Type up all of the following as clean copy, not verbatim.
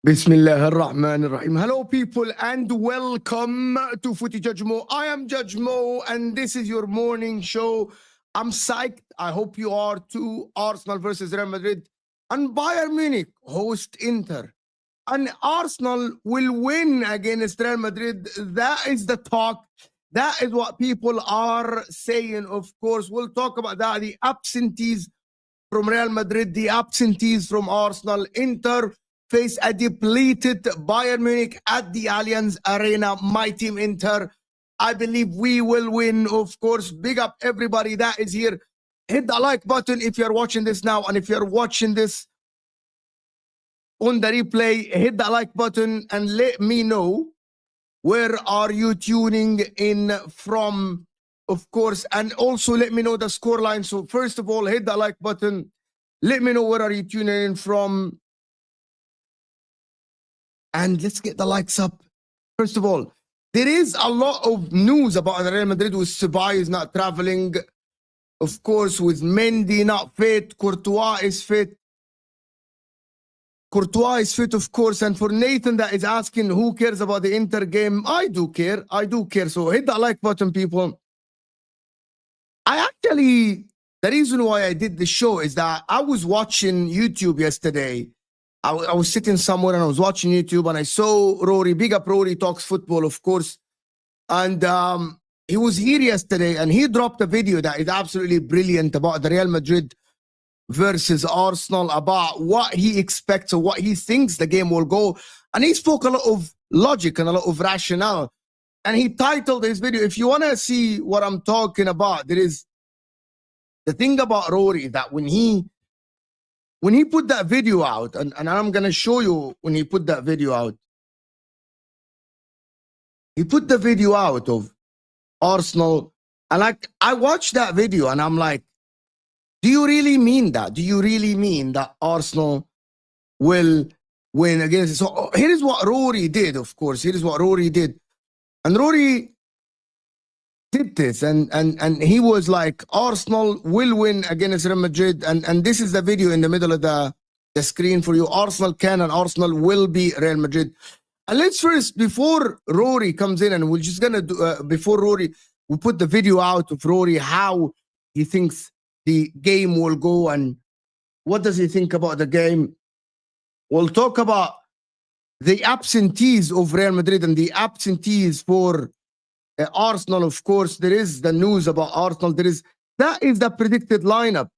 Bismillah ar-Rahman ar-Rahim. Hello, people, and welcome to Footy Judge Mo. I am Judge Mo, and this is your morning show. I'm psyched. I hope you are too. Arsenal versus Real Madrid, and Bayern Munich host Inter. And Arsenal will win against Real Madrid. That is the talk. That is what people are saying. Of course, we'll talk about that. The absentees from Real Madrid, the absentees from Arsenal. Inter face a depleted Bayern Munich at the Allianz Arena. My team Inter, I believe we will win. Of course, big up everybody that is here. Hit the like button if you're watching this now, and if you're watching this on the replay, hit the like button and let me know where are you tuning in from, of course, and also let me know the scoreline. So first of all, hit the like button. Let me know where are you tuning in from. And let's get the likes up. First of all, there is a lot of news about Real Madrid with Ceballos not traveling. Of course, with Mendy not fit. Courtois is fit. Courtois is fit, of course. And for Nathan that is asking who cares about the Inter game, I do care. I do care. So hit that like button, people. The reason why I did the show is that I was watching YouTube yesterday. I was sitting somewhere and I was watching YouTube and I saw Rory, big up Rory Talks Football, of course. And he was here yesterday and he dropped a video that is absolutely brilliant about the Real Madrid versus Arsenal, about what he expects or what he thinks the game will go. And he spoke a lot of logic and a lot of rationale. And he titled his video, if you want to see what I'm talking about, there is the thing about Rory that when he put that video out, and I'm going to show you when he put that video out. He put the video out of Arsenal. And I watched that video and I'm like, do you really mean that? Do you really mean that Arsenal will win against? So here is what Rory did, of course. Here is what Rory did. And Rory did this and he was like, Arsenal will win against Real Madrid, and this is the video in the middle of the screen for you. Arsenal can and Arsenal will beat Real Madrid. And let's first, before Rory comes in, and we're just gonna do before Rory, we put the video out of Rory, how he thinks the game will go and what does he think about the game. We'll talk about the absentees of Real Madrid and the absentees for Arsenal. Of course, there is the news about Arsenal. That is the predicted lineup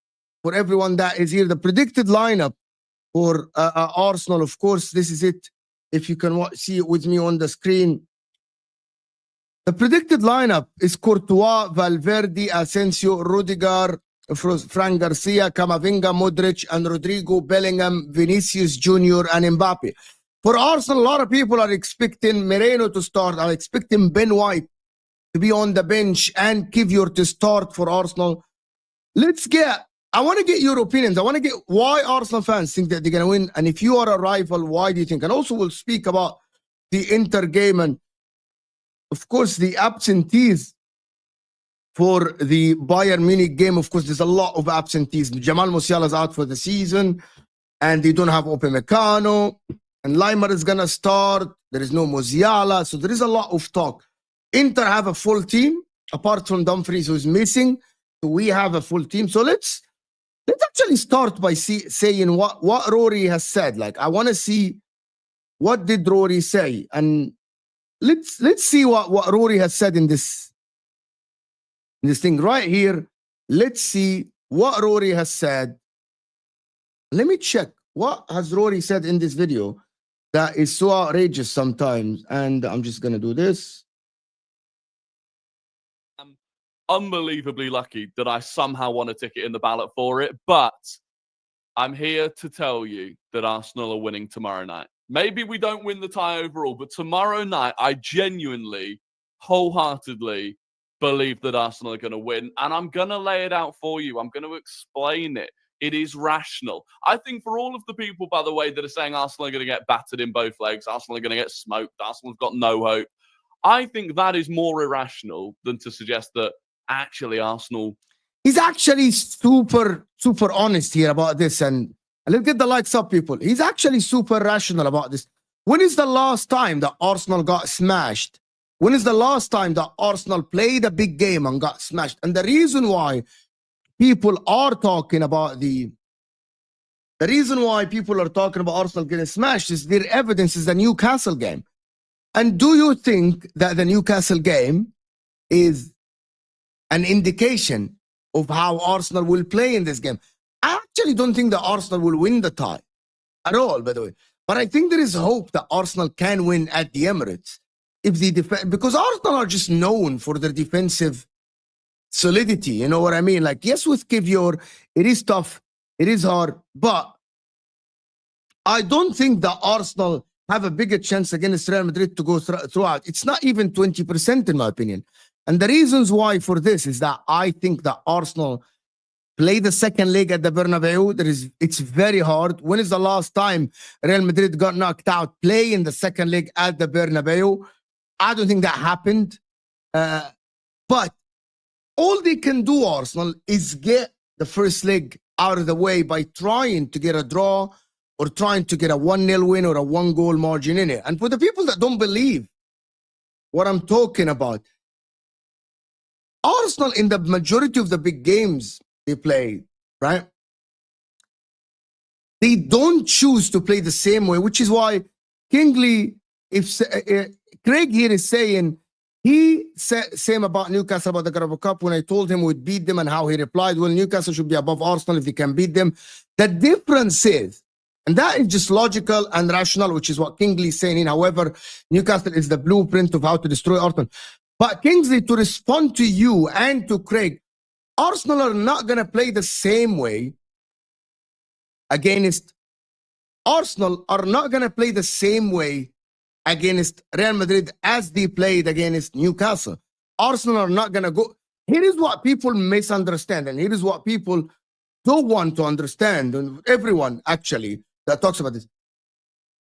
for everyone that is here. The predicted lineup for Arsenal, of course, this is it. if you can see it with me on the screen. The predicted lineup is Courtois, Valverde, Asensio, Rudiger, Fran Garcia, Camavinga, Modric, and Rodrigo, Bellingham, Vinicius Jr., and Mbappe. For Arsenal, a lot of people are expecting Moreno to start. I'm expecting Ben White to be on the bench and Kivior to start for Arsenal. I want to get your opinions. I want to get why Arsenal fans think that they're going to win. And if you are a rival, why do you think? And also we'll speak about the Inter game and, of course, the absentees for the Bayern Munich game. Of course, there's a lot of absentees. Jamal Musiala's out for the season, and they don't have Upamecano, and Leimer is going to start. There is no Musiala, so there is a lot of talk. Inter have a full team, apart from Dumfries, who's missing. So we have a full team. So let's actually start by saying what Rory has said. Like, I want to see what did Rory say, and let's see what Rory has said in this thing right here. Let's see what Rory has said. Let me check what has Rory said in this video that is so outrageous sometimes. And I'm just gonna do this. I'm unbelievably lucky that I somehow won a ticket in the ballot for it, but I'm here to tell you that Arsenal are winning tomorrow night. Maybe we don't win the tie overall, but tomorrow night, I genuinely, wholeheartedly believe that Arsenal are going to win. And I'm going to lay it out for you. I'm going to explain it. It is rational. I think for all of the people, by the way, that are saying Arsenal are going to get battered in both legs, Arsenal are going to get smoked, Arsenal's got no hope, I think that is more irrational than to suggest that actually Arsenal... He's actually super honest here about this, and let's get the likes up, people. He's actually super rational about this. When is the last time that Arsenal got smashed? When is the last time that Arsenal played a big game and got smashed? And the reason why people are talking about the reason why people are talking about Arsenal getting smashed is their evidence is the Newcastle game. And do you think that the Newcastle game is an indication of how Arsenal will play in this game? I actually don't think that Arsenal will win the tie at all, by the way. But I think there is hope that Arsenal can win at the Emirates if they defend, because Arsenal are just known for their defensive solidity. You know what I mean? Like, yes, with Kivior, it is tough, it is hard, but I don't think that Arsenal have a bigger chance against Real Madrid to go throughout. It's not even 20% in my opinion. And the reasons why for this is that I think that Arsenal play the second leg at the Bernabeu. It's very hard. When is the last time Real Madrid got knocked out playing the second leg at the Bernabeu? I don't think that happened. But all they can do, Arsenal, is get the first leg out of the way by trying to get a draw or trying to get a 1-0 win or a 1-goal margin in it. And for the people that don't believe what I'm talking about, Arsenal, in the majority of the big games they play, right, they don't choose to play the same way, which is why Kingsley, Craig here is saying, he said same about Newcastle, about the Carabao Cup, when I told him we'd beat them and how he replied, well, Newcastle should be above Arsenal if they can beat them. The difference is, and that is just logical and rational, which is what Kingsley is saying. However, Newcastle is the blueprint of how to destroy Arsenal. But Kingsley, to respond to you and to Craig, Arsenal are not going to play the same way against Arsenal are not going to play the same way against Real Madrid as they played against Newcastle. Arsenal are not going to go. Here is what people misunderstand, and here is what people don't want to understand, and everyone actually that talks about this.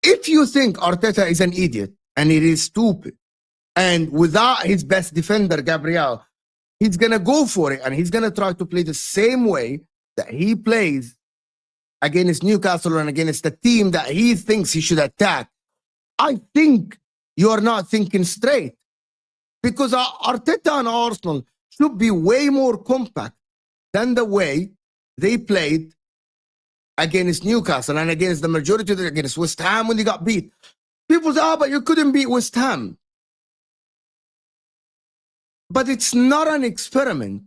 If you think Arteta is an idiot and he is stupid, and without his best defender, Gabriel, he's going to go for it, and he's going to try to play the same way that he plays against Newcastle and against the team that he thinks he should attack, I think you are not thinking straight. Because Arteta and Arsenal should be way more compact than the way they played against Newcastle and against the majority of against West Ham when they got beat. People say, but you couldn't beat West Ham. But it's not an experiment.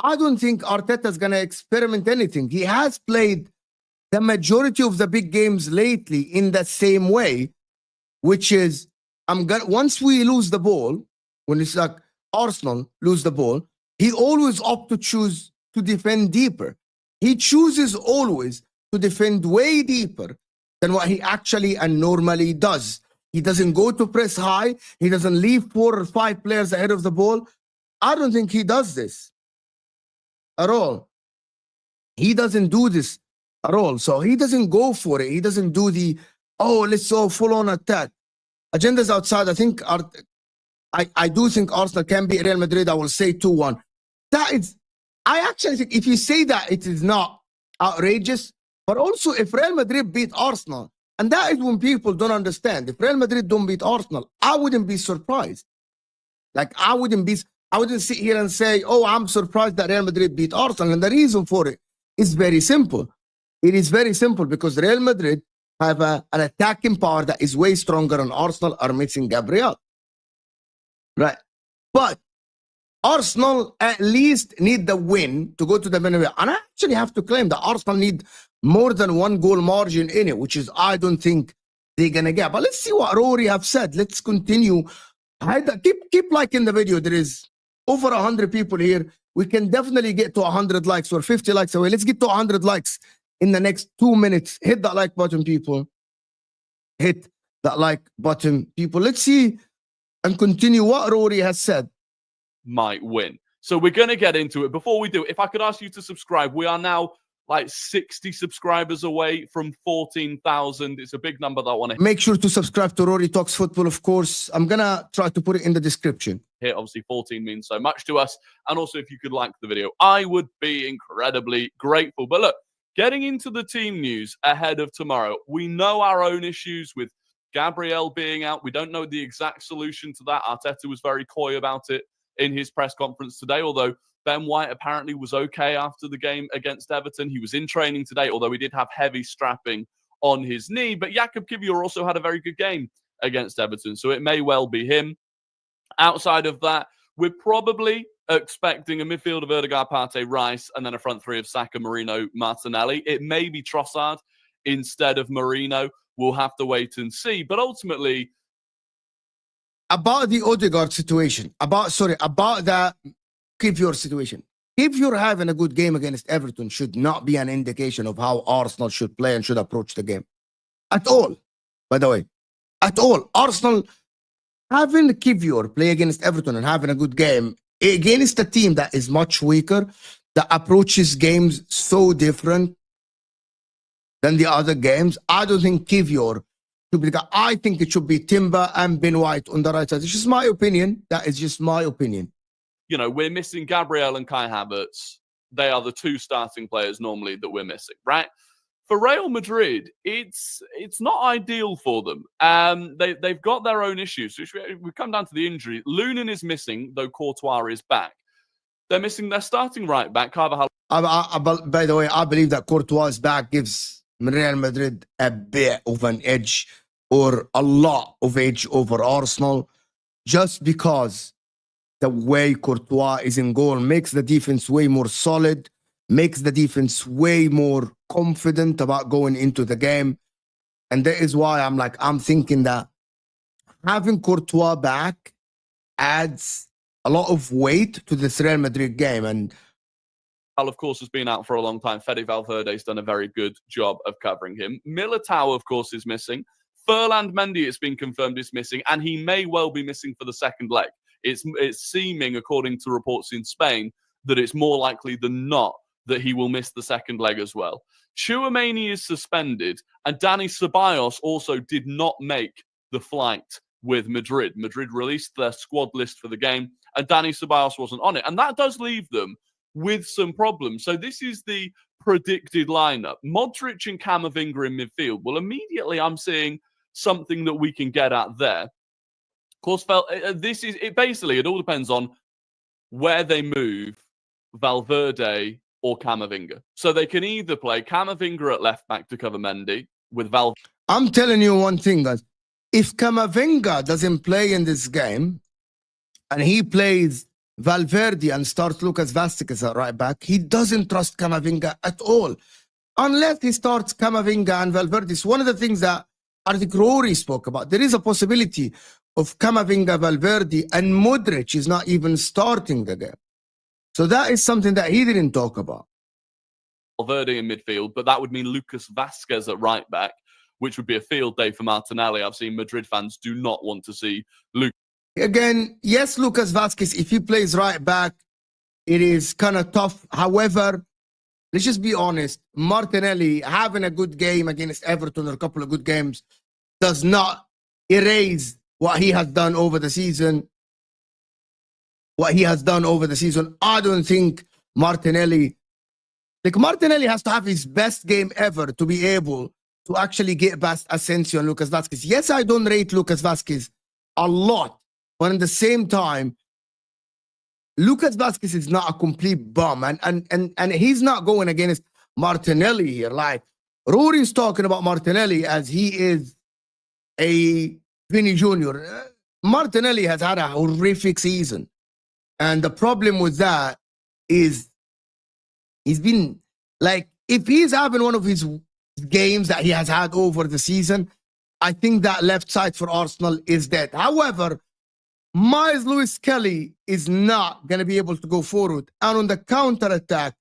I don't think Arteta is going to experiment anything. He has played the majority of the big games lately in the same way. which is once we lose the ball, when it's like Arsenal lose the ball, he always opts to choose to defend deeper. He chooses always to defend way deeper than what he actually and normally does. He doesn't go to press high. He doesn't leave 4 or 5 players ahead of the ball. I don't think he does this at all. He doesn't do this at all. So he doesn't go for it. He doesn't do the, let's go full-on attack. Agendas outside, I do think Arsenal can beat Real Madrid. I will say 2-1. I actually think if you say that, it is not outrageous. But also, if Real Madrid beat Arsenal, and that is when people don't understand. If Real Madrid don't beat Arsenal, I wouldn't be surprised. Like, I wouldn't sit here and say, I'm surprised that Real Madrid beat Arsenal. And the reason for it is very simple. It is very simple because Real Madrid have an attacking power that is way stronger than Arsenal are missing Gabriel. Right. But Arsenal at least need the win to go to the Bernabeu. And I actually have to claim that Arsenal need more than 1 goal margin in it, which is I don't think they're going to get. But let's see what Rory have said. Let's continue. Keep liking the video. There is over 100 people here. We can definitely get to 100 likes or 50 likes away. Let's get to 100 likes in the next 2 minutes. Hit that like button, people. Hit that like button, people. Let's see and continue what Rory has said. Might win. So we're going to get into it. Before we do, if I could ask you to subscribe, we are now like 60 subscribers away from 14,000. It's a big number that I want to make sure to subscribe to Rory Talks Football, of course. I'm going to try to put it in the description. Here, obviously, 14 means so much to us. And also, if you could like the video, I would be incredibly grateful. But look, getting into the team news ahead of tomorrow, we know our own issues with Gabriel being out. We don't know the exact solution to that. Arteta was very coy about it in his press conference today, although Ben White apparently was okay after the game against Everton. He was in training today, although he did have heavy strapping on his knee. But Jakub Kiwior also had a very good game against Everton, so it may well be him. Outside of that, we're probably expecting a midfield of Odegaard, Partey, Rice, and then a front three of Saka, Marino, Martinelli. It may be Trossard instead of Marino. We'll have to wait and see. But ultimately, about the Odegaard situation, about that Kiwior situation. Kiwior having a good game against Everton should not be an indication of how Arsenal should play and should approach the game. At all, by the way. At all. Arsenal having Kiwior play against Everton and having a good game against a team that is much weaker, that approaches games so different than the other games. I don't think Kiwior should be the guy. I think it should be Timber and Ben White on the right side. It's just my opinion. That is just my opinion. You know, we're missing Gabriel and Kai Havertz. They are the 2 starting players normally that we're missing, right? For Real Madrid, it's not ideal for them. They've got their own issues. We come down to the injury. Lunin is missing, though Courtois is back. They're missing their starting right back, Carvajal. By the way, I believe that Courtois' back gives Real Madrid a bit of an edge or a lot of edge over Arsenal, just because the way Courtois is in goal makes the defense way more solid, makes the defense way more confident about going into the game. And that is why I'm thinking that having Courtois back adds a lot of weight to this Real Madrid game. And of course, has been out for a long time. Fede Valverde's done a very good job of covering him. Militao, of course, is missing. Ferland Mendy, it's been confirmed, is missing, and he may well be missing for the second leg. It's seeming, according to reports in Spain, that it's more likely than not that he will miss the second leg as well. Tchouaméni is suspended, and Dani Ceballos also did not make the flight with Madrid. Madrid released their squad list for the game, and Dani Ceballos wasn't on it. And that does leave them with some problems. So this is the predicted lineup. Modric and Camavinga in midfield. Well, immediately I'm seeing something that we can get at there. Of course, it all depends on where they move Valverde or Camavinga. So they can either play Camavinga at left back to cover Mendy with Valverde. I'm telling you one thing, guys. If Camavinga doesn't play in this game and he plays Valverde and starts Lucas Vázquez at right back, he doesn't trust Camavinga at all. Unless he starts Camavinga and Valverde. It's one of the things that I think Rory spoke about. There is a possibility of Camavinga, Valverde, and Modric is not even starting the game. So that is something that he didn't talk about. Valverde in midfield, but that would mean Lucas Vazquez at right back, which would be a field day for Martinelli. I've seen Madrid fans do not want to see Lucas. Again, yes, Lucas Vazquez, if he plays right back, it is kind of tough. However, let's just be honest, Martinelli having a good game against Everton or a couple of good games does not erase what he has done over the season. I don't think Martinelli has to have his best game ever to be able to actually get past Asensio and Lucas Vazquez. Yes, I don't rate Lucas Vazquez a lot, but at the same time, Lucas Vazquez is not a complete bum, and he's not going against Martinelli here. Like Rory's talking about Martinelli as he is a Vinny Jr. Martinelli has had a horrific season, and the problem with that is he's been like, if he's having one of his games that he has had over the season, I think that left side for Arsenal is dead. However, Miles Lewis-Kelly is not going to be able to go forward. And on the counter-attack,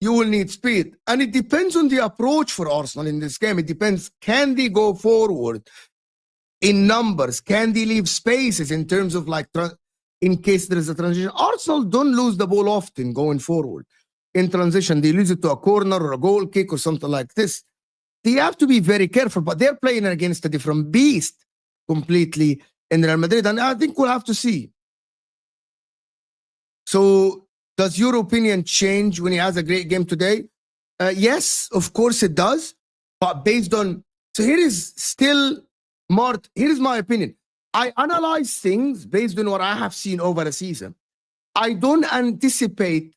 you will need speed. And it depends on the approach for Arsenal in this game. It depends, can they go forward in numbers? Can they leave spaces in terms of like, in case there is a transition? Arsenal don't lose the ball often going forward. In transition, they lose it to a corner or a goal kick or something like this. They have to be very careful, but they're playing against a different beast completely in Real Madrid, and I think we'll have to see. So, does your opinion change when he has a great game today? Yes, of course it does, but based on... So here is still, Mart, here is my opinion. I analyze things based on what I have seen over a season. I don't anticipate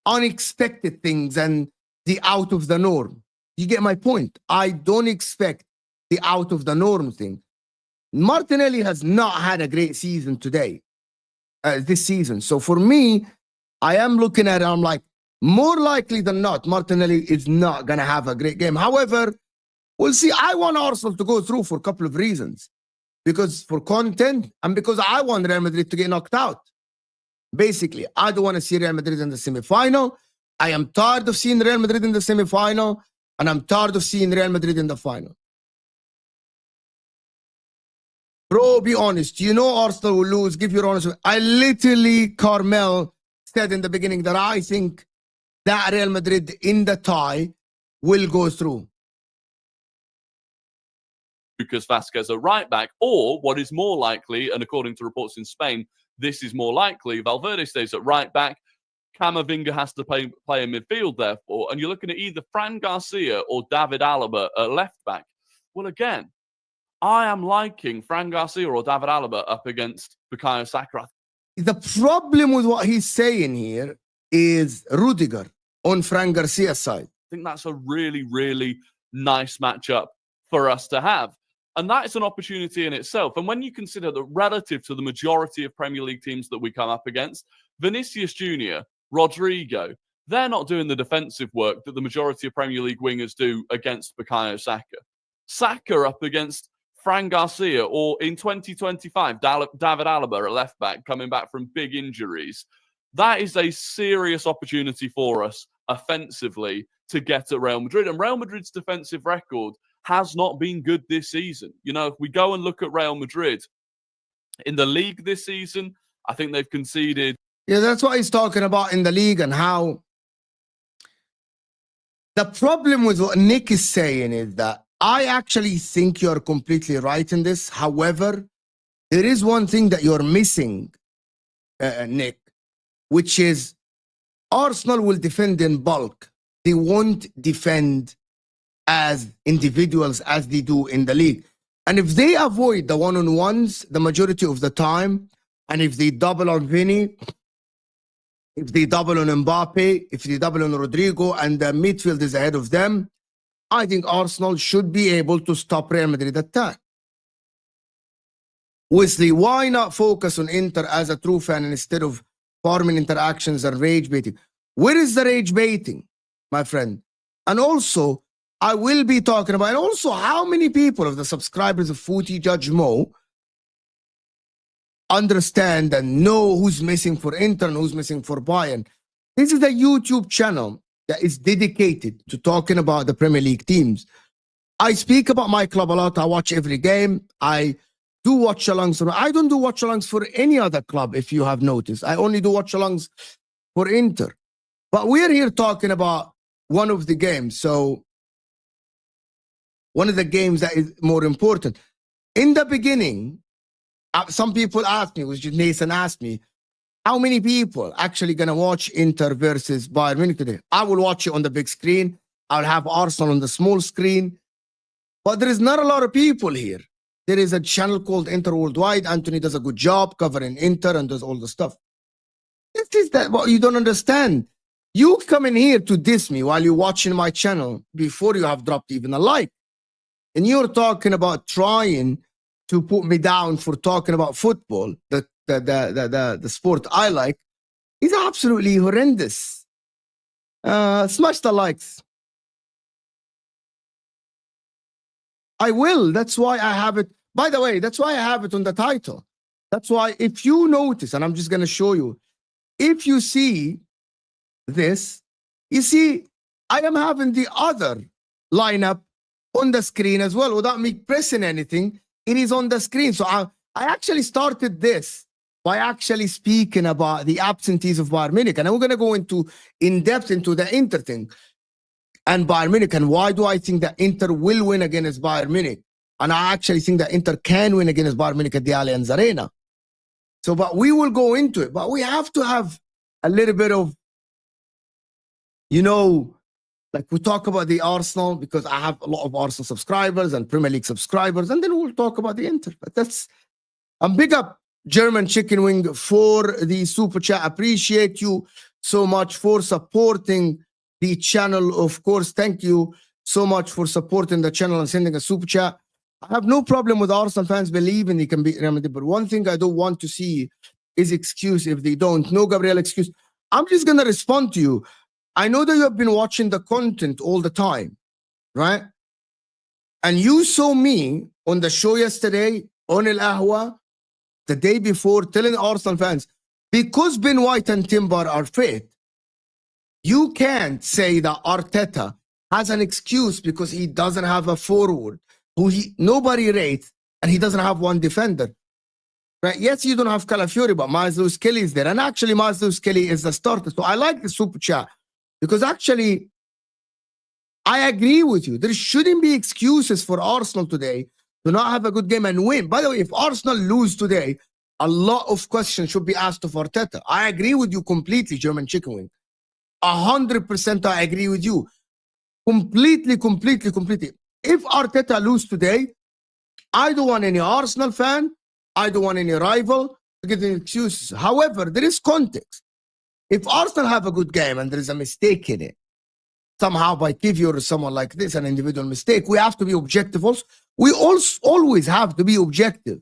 unexpected things and the out of the norm. You get my point? I don't expect the out of the norm thing. Martinelli has not had a great season today, this season. So for me, I am looking at it, I'm like, more likely than not, Martinelli is not going to have a great game. However, we'll see. I want Arsenal to go through for a couple of reasons. Because for content and because I want Real Madrid to get knocked out. Basically, I don't want to see Real Madrid in the semi-final. I am tired of seeing Real Madrid in the semi-final, and I'm tired of seeing Real Madrid in the final. Bro, be honest. You know Arsenal will lose. Give your honest. I literally, Carmel said in the beginning that I think that Real Madrid in the tie will go through. Lucas Vazquez at right back, or what is more likely, and according to reports in Spain, this is more likely, Valverde stays at right back, Camavinga has to play in midfield, therefore, and you're looking at either Fran Garcia or David Alaba at left back. Well, again, I am liking Fran Garcia or David Alaba up against Bukayo Saka. The problem with what he's saying here is Rudiger on Fran Garcia's side. I think that's a really, really nice matchup for us to have. And that is an opportunity in itself. And when you consider that relative to the majority of Premier League teams that we come up against, Vinicius Jr., Rodrigo, they're not doing the defensive work that the majority of Premier League wingers do against Bukayo Saka. Saka up against Fran Garcia, or in 2025, David Alaba at left back, coming back from big injuries. That is a serious opportunity for us offensively to get at Real Madrid. And Real Madrid's defensive record has not been good this season. You know, if we go and look at Real Madrid in the league this season, I think they've conceded. Yeah, that's what he's talking about in the league, and how the problem with what Nick is saying is that I actually think you're completely right in this. However, there is one thing that you're missing, Nick, which is Arsenal will defend in bulk. They won't defend as individuals as they do in the league. And if they avoid the one-on-ones the majority of the time, and if they double on Vinny, if they double on Mbappe, if they double on Rodrigo, and the midfield is ahead of them, I think Arsenal should be able to stop Real Madrid attack. Wesley, why not focus on Inter as a true fan instead of farming interactions and rage baiting? Where is the rage baiting, my friend? And also, I will be talking about, and also how many people of the subscribers of Footy Judge Mo understand and know who's missing for Inter and who's missing for Bayern. This is a YouTube channel that is dedicated to talking about the Premier League teams. I speak about my club a lot. I watch every game. I do watch-alongs. I don't do watch-alongs for any other club, if you have noticed. I only do watch-alongs for Inter. But we're here talking about one of the games. So one of the games that is more important. In the beginning, some people asked me, which Nathan asked me, how many people actually going to watch Inter versus Bayern Munich today? I will watch it on the big screen. I'll have Arsenal on the small screen. But there is not a lot of people here. There is a channel called Inter Worldwide. Anthony does a good job covering Inter and does all the stuff. This is that what you don't understand. You come in here to diss me while you're watching my channel before you have dropped even a like. And you're talking about trying to put me down for talking about football, the sport I like, is absolutely horrendous. Smash the likes. I will. That's why I have it. By the way, that's why I have it on the title. That's why if you notice, and I'm just going to show you, if you see this, you see, I am having the other lineup on the screen as well without me pressing anything. It is on the screen. So I actually started this by actually speaking about the absentees of Bayern Munich. And we're going to go in depth into the Inter thing and Bayern Munich. And why do I think that Inter will win against Bayern Munich? And I actually think that Inter can win against Bayern Munich at the Allianz Arena. So, but we will go into it. But we have to have a little bit of, like we talk about the Arsenal, because I have a lot of Arsenal subscribers and Premier League subscribers, and then we'll talk about the Inter. But I'm big up German Chicken Wing for the super chat. Appreciate you so much for supporting the channel. Of course, thank you so much for supporting the channel and sending a super chat. I have no problem with Arsenal fans believing they can beat Real Madrid, but one thing I don't want to see is excuse if they don't. No, Gabriel, excuse. I'm just going to respond to you. I know that you have been watching the content all the time, right? And you saw me on the show yesterday, on El Ahwa, the day before, telling Arsenal fans, because Ben White and Timber are fit, you can't say that Arteta has an excuse because he doesn't have a forward who nobody rates and he doesn't have one defender. Right? Yes, you don't have Calafiori, but Miles Lewis Kelly is there. And actually, Miles Lewis Kelly is the starter. So I like the super chat. Because actually, I agree with you. There shouldn't be excuses for Arsenal today to not have a good game and win. By the way, if Arsenal lose today, a lot of questions should be asked of Arteta. I agree with you completely, German Chicken Wing. 100% I agree with you. Completely. If Arteta lose today, I don't want any Arsenal fan. I don't want any rival to get any excuses. However, there is context. If Arsenal have a good game and there is a mistake in it, somehow by Kivior or someone like this, an individual mistake, we have to be objective also. We also always have to be objective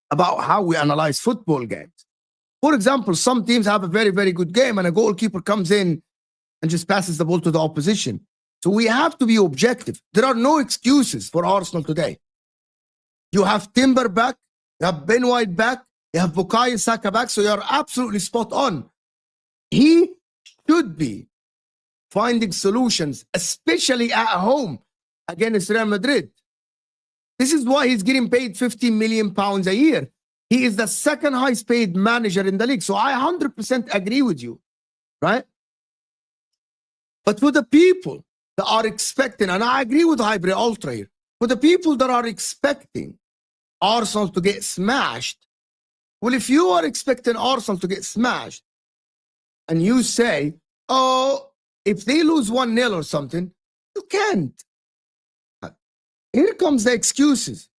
about how we analyze football games. For example, some teams have a very, very good game and a goalkeeper comes in and just passes the ball to the opposition. So we have to be objective. There are no excuses for Arsenal today. You have Timber back, you have Ben White back, you have Bukayo Saka back, so you're absolutely spot on. He should be finding solutions, especially at home against Real Madrid. This is why he's getting paid £15 million a year. He is the second highest paid manager in the league. So I 100% agree with you, right? But for the people that are expecting, and I agree with Hybrid Ultra here, for the people that are expecting Arsenal to get smashed, well, if you are expecting Arsenal to get smashed, and you say, oh, if they lose 1-0 or something, you can't. Here comes the excuses.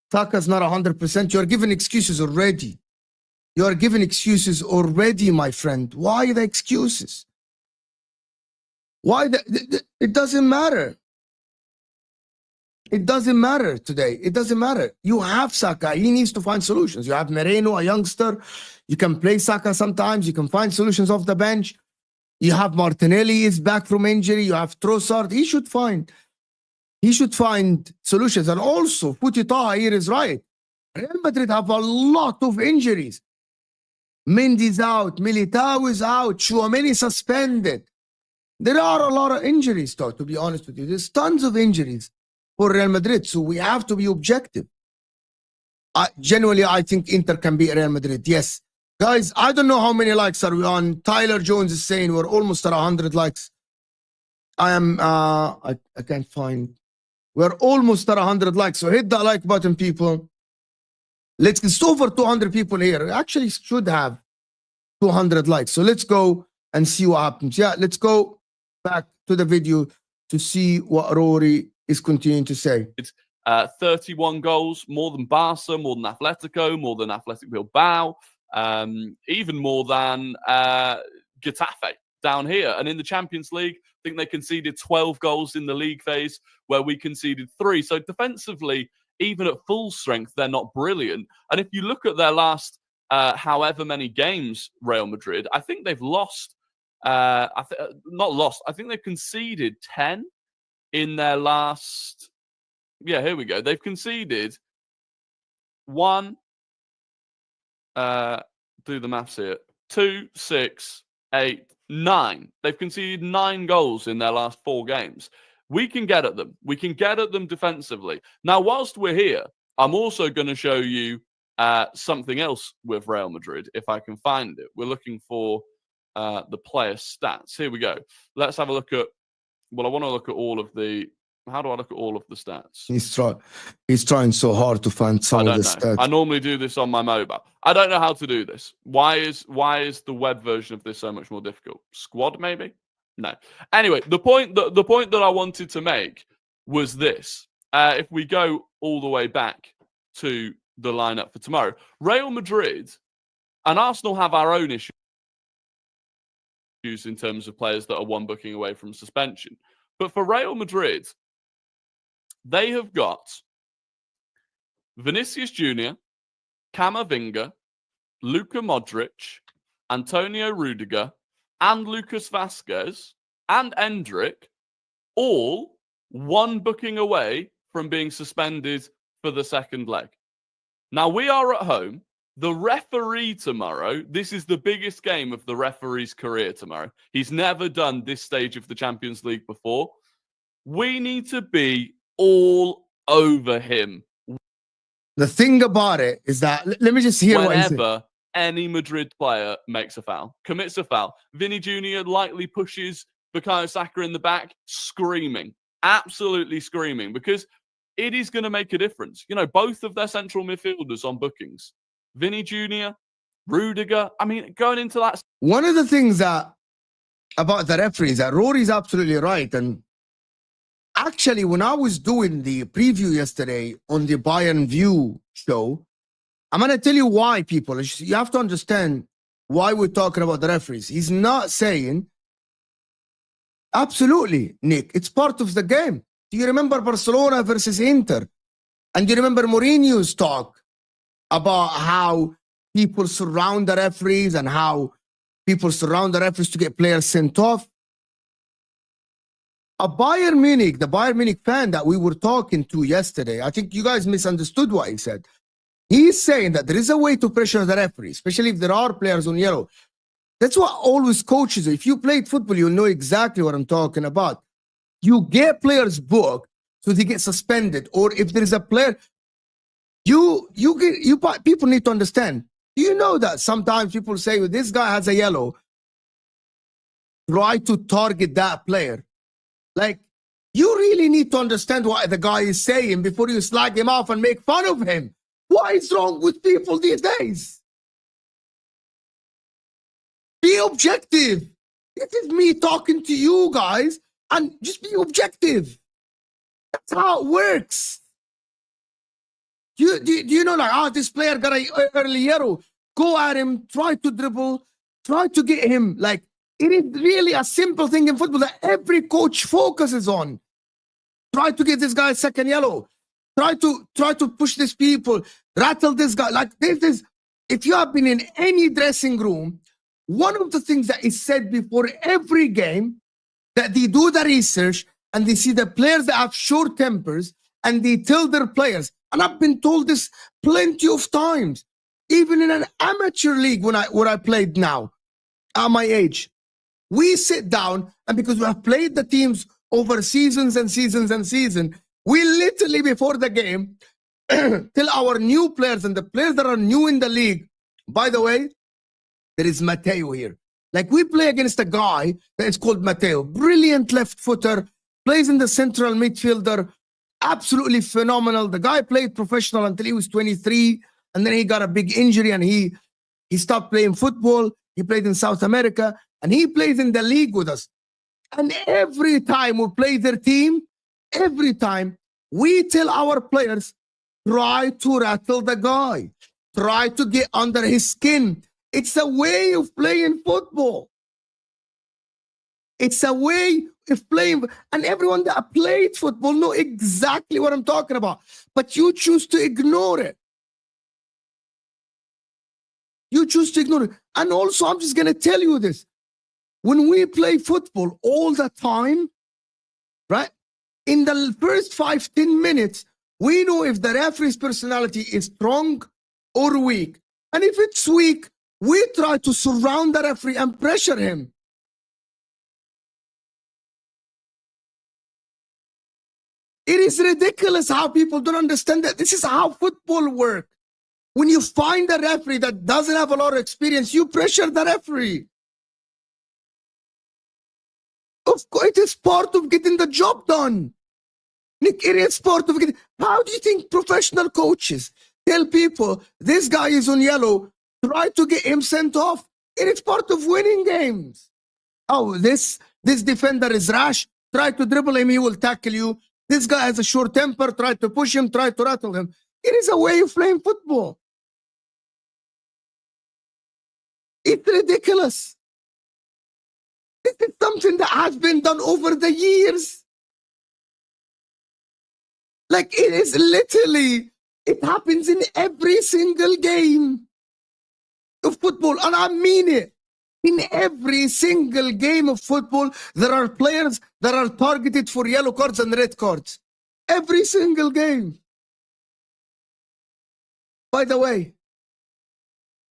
Saka's not 100%. You're giving excuses already. You're giving excuses already, my friend. Why the excuses? Why? It doesn't matter. It doesn't matter today. It doesn't matter. You have Saka. He needs to find solutions. You have Moreno, a youngster. You can play Saka sometimes. You can find solutions off the bench. You have Martinelli is back from injury. You have Trossard. He should find solutions. And also, Taha here is right. Real Madrid have a lot of injuries. Mendy's out, Militao is out, Tchouaméni suspended. There are a lot of injuries, though, to be honest with you. There's tons of injuries for Real Madrid, so we have to be objective. Genuinely, I think Inter can beat Real Madrid, yes. Guys, I don't know how many likes are we on. Tyler Jones is saying we're almost at 100 likes. I can't find. We're almost at 100 likes, so hit that like button, people. It's over 200 people here. Actually, should have 200 likes. So let's go and see what happens. Yeah, let's go back to the video to see what Rory is continuing to say. It's 31 goals, more than Barca, more than Atletico, more than Athletic Bilbao, even more than Getafe down here. And in the Champions League, I think they conceded 12 goals in the league phase, where we conceded 3. So defensively, even at full strength, they're not brilliant. And if you look at their last however many games, Real Madrid, I think they've lost, not lost, I think they've conceded 10 in their last, yeah, here we go. They've conceded 1, do the maths here, 2, 6, 8, 9. They've conceded 9 goals in their last 4 games. We can get at them. We can get at them defensively. Now, whilst we're here, I'm also going to show you something else with Real Madrid, if I can find it. We're looking for the player stats. Here we go. Let's have a look at, well, I want to look at all of the, how do I look at all of the stats? He's trying so hard to find some of the stats. I normally do this on my mobile. I don't know how to do this. Why is the web version of this so much more difficult? Squad, maybe? No. Anyway, the point that I wanted to make was this. If we go all the way back to the lineup for tomorrow, Real Madrid and Arsenal have our own issues in terms of players that are 1 booking away from suspension. But for Real Madrid, they have got Vinicius Jr., Camavinga, Luka Modric, Antonio Rudiger, and Lucas Vazquez and Endrick, all 1 booking away from being suspended for the second leg. Now, we are at home. The referee tomorrow, this is the biggest game of the referee's career tomorrow. He's never done this stage of the Champions League before. We need to be all over him. The thing about it is that, let me just hear what he said. Whenever any Madrid player makes a foul, commits a foul, Vinny Jr. lightly pushes Bukayo Saka in the back, screaming, absolutely screaming, because it is going to make a difference. You know, both of their central midfielders on bookings, Vinny Jr., Rudiger, I mean, going into that. One of the things that about the referees, that Rory's absolutely right. And actually, when I was doing the preview yesterday on the Bayern View show, I'm going to tell you why, people. You have to understand why we're talking about the referees. He's not saying, absolutely, Nick, it's part of the game. Do you remember Barcelona versus Inter? And do you remember Mourinho's talk about how people surround the referees and how people surround the referees to get players sent off? The Bayern Munich fan that we were talking to yesterday, I think you guys misunderstood what he said. He's saying that there is a way to pressure the referee, especially if there are players on yellow. That's what always coaches. If you played football, you'll know exactly what I'm talking about. You get players booked so they get suspended, or if there is a player, people need to understand. Do you know that sometimes people say, well, this guy has a yellow, try to target that player? Like, you really need to understand what the guy is saying before you slag him off and make fun of him. What is wrong with people these days? Be objective. This is me talking to you guys, and just be objective. That's how it works. Do you know, like, this player got an early yellow. Go at him, try to dribble, try to get him. Like, it is really a simple thing in football that every coach focuses on. Try to get this guy a second yellow. Try to push these people, rattle this guy. Like, this is, if you have been in any dressing room one of the things that is said before every game, that they do the research and they see the players that have short tempers and they tell their players. And I've been told this plenty of times, even in an amateur league when I played now at my age. We sit down, and because we have played the teams over seasons and seasons and seasons, we literally before the game tell our new players and the players that are new in the league, by the way, there is Matteo here. Like, we play against a guy that is called Matteo, brilliant left footer, plays in the central midfielder, absolutely phenomenal. The guy played professional until he was 23, and then he got a big injury and he stopped playing football. He played in South America, and he plays in the league with us. And every time we play their team, every time we tell our players, try to rattle the guy, try to get under his skin. It's a way of playing football. It's a way of playing, and everyone that played football know exactly what I'm talking about. But you choose to ignore it. You choose to ignore it. And also, I'm just going to tell you this. When we play football all the time, right, in the first 5-10 minutes, we know if the referee's personality is strong or weak. And if it's weak, we try to surround the referee and pressure him. It is ridiculous how people don't understand that this is how football works. When you find a referee that doesn't have a lot of experience, you pressure the referee. Of course, it is part of getting the job done. Nick, it is part of getting. How do you think professional coaches tell people this guy is on yellow, try to get him sent off? It is part of winning games. Oh, this defender is rash, try to dribble him, he will tackle you. This guy has a short temper, try to push him, try to rattle him. It is a way of playing football. It's ridiculous. This is something that has been done over the years. Like, it is literally, it happens in every single game of football. And I mean it. In every single game of football, there are players that are targeted for yellow cards and red cards. Every single game. By the way,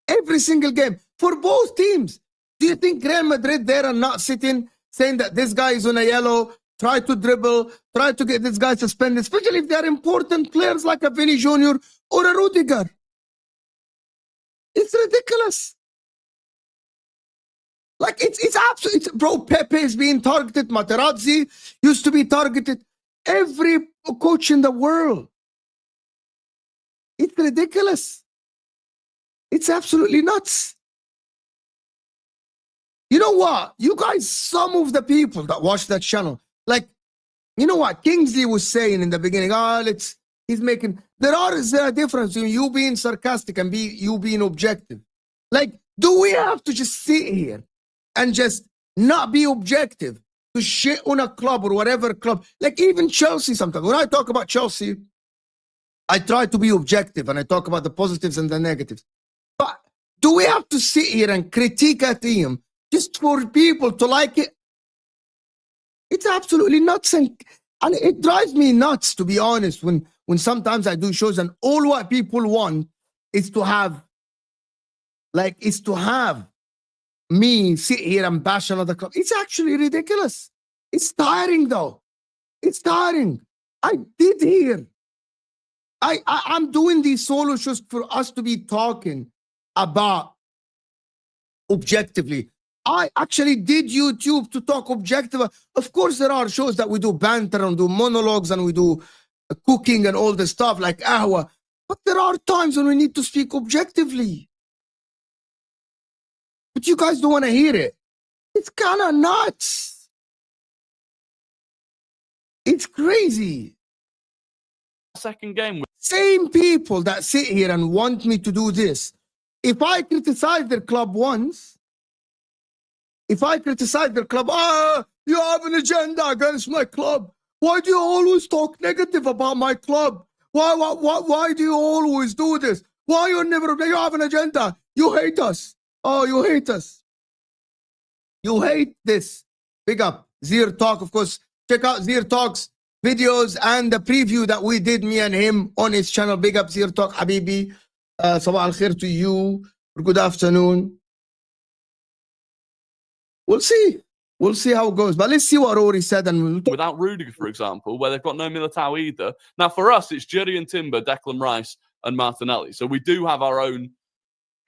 every single game for both teams. Do you think Real Madrid there are not sitting saying that this guy is on a yellow, try to dribble, try to get this guy suspended, especially if they are important players like a Vinny Jr. or a Rudiger? It's ridiculous. Like, it's absolutely, bro, Pepe is being targeted. Materazzi used to be targeted. Every coach in the world. It's ridiculous. It's absolutely nuts. You know what? You guys, some of the people that watch that channel, like, you know what? Kingsley was saying in the beginning, he's making, is there a difference between you being sarcastic and you being objective? Like, do we have to just sit here and just not be objective to shit on a club or whatever club? Like, even Chelsea sometimes. When I talk about Chelsea, I try to be objective and I talk about the positives and the negatives. But do we have to sit here and critique a team just for people to like it? It's absolutely nuts. And it drives me nuts, to be honest, when sometimes I do shows and all what people want is to have me sit here and bash another club. It's actually ridiculous. It's tiring, though. It's tiring. I did here. I'm doing these solo shows for us to be talking about objectively. I actually did YouTube to talk objective. Of course, there are shows that we do banter and do monologues and we do cooking and all the stuff like ahwa. But there are times when we need to speak objectively. But you guys don't want to hear it. It's kind of nuts. It's crazy. Second game. Same people that sit here and want me to do this. If I criticize their club once, you have an agenda against my club. Why do you always talk negative about my club? Why do you always do this? Why you have an agenda? You hate us. Oh, you hate us. You hate this. Big up. Zir Talk, of course. Check out Zir Talk's videos and the preview that we did, me and him, on his channel. Big up Zir Talk, Habibi. Sabah al khair to you. Good afternoon. We'll see. We'll see how it goes. But let's see what Rory said. And without Rudiger, for example, where they've got no Militao either. Now, for us, it's Jurriën Timber, Declan Rice, and Martinelli. So we do have our own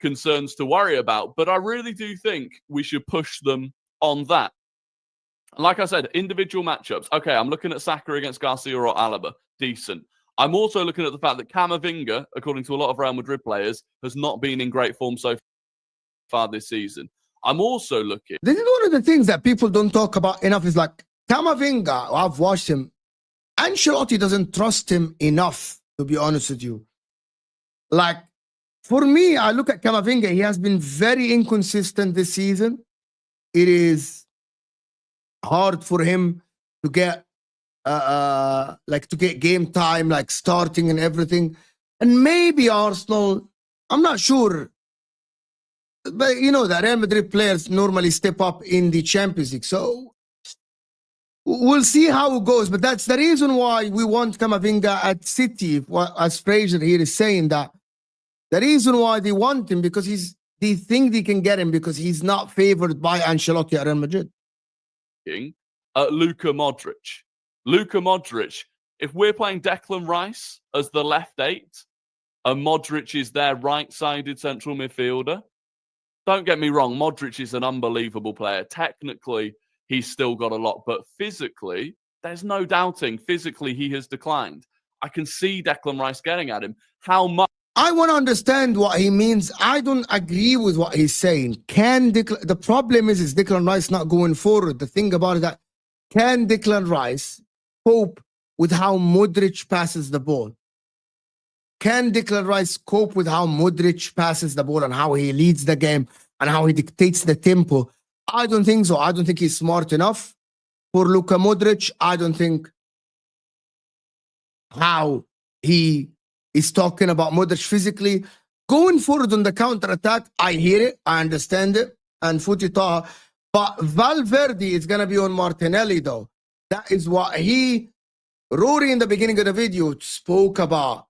concerns to worry about. But I really do think we should push them on that. Like I said, individual matchups. Okay, I'm looking at Saka against Garcia or Alaba. Decent. I'm also looking at the fact that Camavinga, according to a lot of Real Madrid players, has not been in great form so far this season. I'm also looking. This is one of the things that people don't talk about enough. Is like Camavinga. I've watched him. Ancelotti doesn't trust him enough, to be honest with you. Like, for me, I look at Camavinga. He has been very inconsistent this season. It is hard for him to get to get game time, like starting and everything. And maybe Arsenal, I'm not sure. But you know that Real Madrid players normally step up in the Champions League. So we'll see how it goes. But that's the reason why we want Camavinga at City, as Fraser here is saying, that the reason why they want him, because they think they can get him because he's not favored by Ancelotti at Real Madrid. Luka Modric. Luka Modric. If we're playing Declan Rice as the left 8 and Modric is their right-sided central midfielder, don't get me wrong, Modric is an unbelievable player. Technically, he's still got a lot, but physically, there's no doubting. Physically, he has declined. I can see Declan Rice getting at him. How much? I want to understand what he means. I don't agree with what he's saying. The problem is Declan Rice not going forward. The thing about it that can Declan Rice cope with how Modric passes the ball? Can Declan Rice cope with how Modric passes the ball and how he leads the game and how he dictates the tempo? I don't think so. I don't think he's smart enough for Luka Modric. I don't think how he is talking about Modric physically. Going forward on the counter-attack, I hear it. I understand it. And Futita. But Valverde is going to be on Martinelli, though. That is what Rory in the beginning of the video spoke about.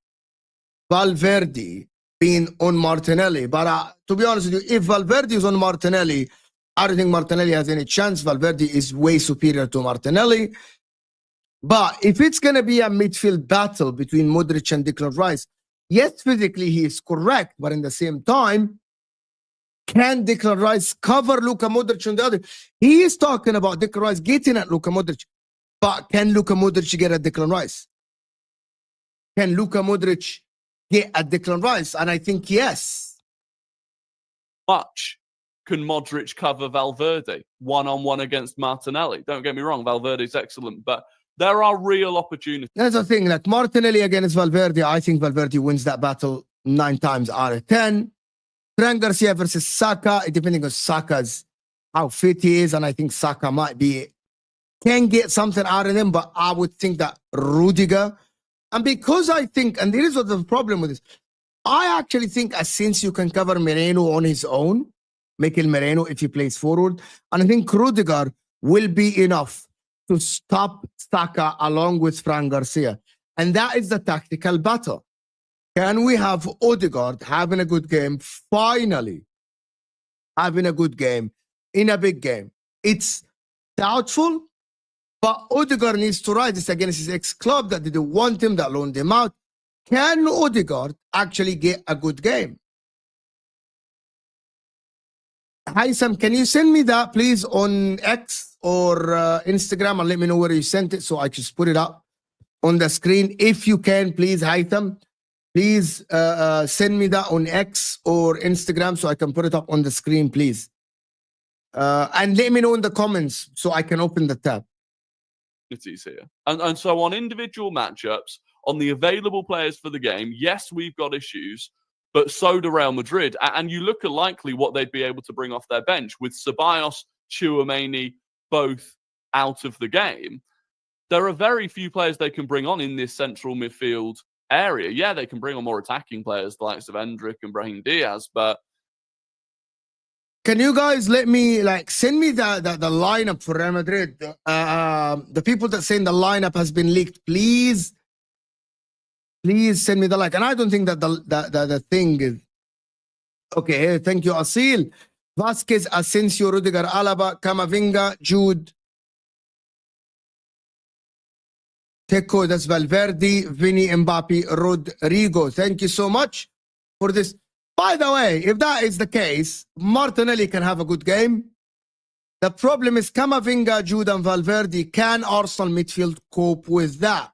Valverde being on Martinelli. But to be honest with you, if Valverde is on Martinelli, I don't think Martinelli has any chance. Valverde is way superior to Martinelli. But if it's going to be a midfield battle between Modric and Declan Rice, yes, physically he is correct, but in the same time, can Declan Rice cover Luka Modric on the other? He is talking about Declan Rice getting at Luka Modric, but can Luka Modric get at Declan Rice? Can Luka Modric get at Declan Rice? And I think yes. Much can Modric cover Valverde one-on-one against Martinelli? Don't get me wrong, Valverde's excellent, but there are real opportunities. That's the thing, like Martinelli against Valverde, I think Valverde wins that battle 9 times out of 10. Fran Garcia versus Saka, depending on Saka's how fit he is, and I think Saka can get something out of him, but I would think that Rudiger, and because I think, and there is what the problem with this, I actually think Asensio can cover Moreno on his own, Mikel Moreno, if he plays forward, and I think Rudiger will be enough to stop Saka along with Fran Garcia. And that is the tactical battle. Can we have Odegaard having a good game, finally having a good game in a big game? It's doubtful, but Odegaard needs to ride this against his ex-club that didn't want him, that loaned him out. Can Odegaard actually get a good game? Hi, Sam, can you send me that, please, on X or Instagram, and let me know where you sent it so I just put it up on the screen. If you can, please, Haitham, please send me that on X or Instagram so I can put it up on the screen, please. And let me know in the comments so I can open the tab. Here. And so on individual matchups, on the available players for the game, yes, we've got issues, but so do Real Madrid. And you look at likely what they'd be able to bring off their bench with Ceballos, Tchouaméni, both out of the game. There are very few players they can bring on in this central midfield area. Yeah, they can bring on more attacking players, the likes of Endrick and Brahim Diaz, but can you guys let me like send me the lineup for Real Madrid? The people that saying the lineup has been leaked, please send me the like. And I don't think that the thing is okay. Thank you, Asil. Vasquez, Asensio, Rudiger, Alaba, Camavinga, Jude, Teco, that's Valverde, Vini, Mbappe, Rodrigo. Thank you so much for this. By the way, if that is the case, Martinelli can have a good game. The problem is Camavinga, Jude, and Valverde. Can Arsenal midfield cope with that?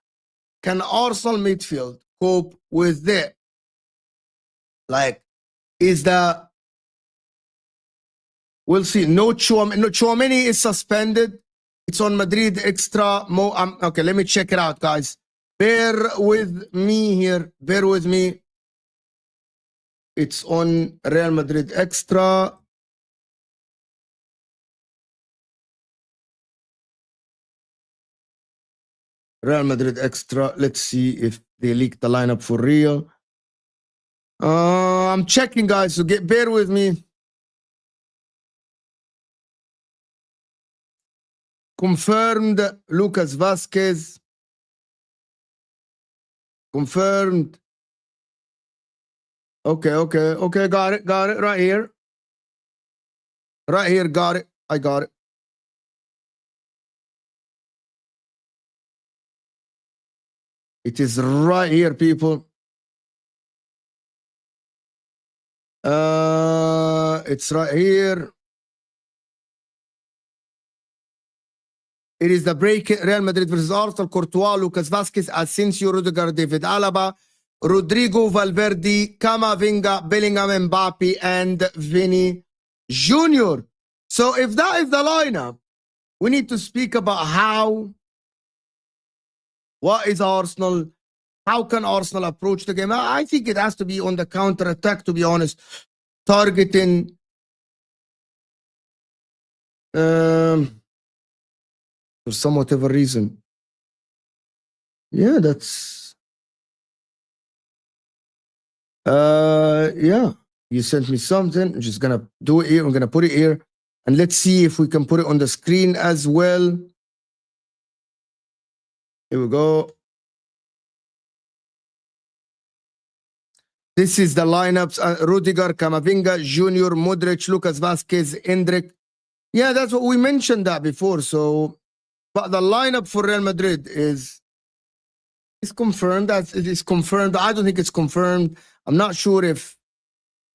Can Arsenal midfield cope with that? Like, is the... We'll see. No Chouameni is suspended. It's on Madrid Extra. Okay, let me check it out, guys. Bear with me here. Bear with me. It's on Real Madrid Extra. Real Madrid Extra. Let's see if they leaked the lineup for real. I'm checking, guys, so bear with me. Confirmed, Lucas Vasquez. Confirmed. Okay, got it, right here. Right here, got it, I got it. It is right here, people. It's right here. It is the break. Real Madrid versus Arsenal. Courtois, Lucas Vasquez, Asensio, Rudiger, David Alaba, Rodrigo, Valverde, Camavinga, Bellingham, Mbappe, and Vini Jr. So if that is the lineup, we need to speak about what is Arsenal, how can Arsenal approach the game. I think it has to be on the counter-attack, to be honest, targeting for some whatever reason. Yeah, that's yeah, you sent me something. I'm just gonna do it here. I'm gonna put it here, and let's see if we can put it on the screen as well. Here we go. This is the lineups. Rudiger, Camavinga, Junior, Modric, Lucas Vasquez, Endrick. Yeah, that's what we mentioned that before. So, but the lineup for Real Madrid is confirmed. It is confirmed. I don't think it's confirmed. I'm not sure if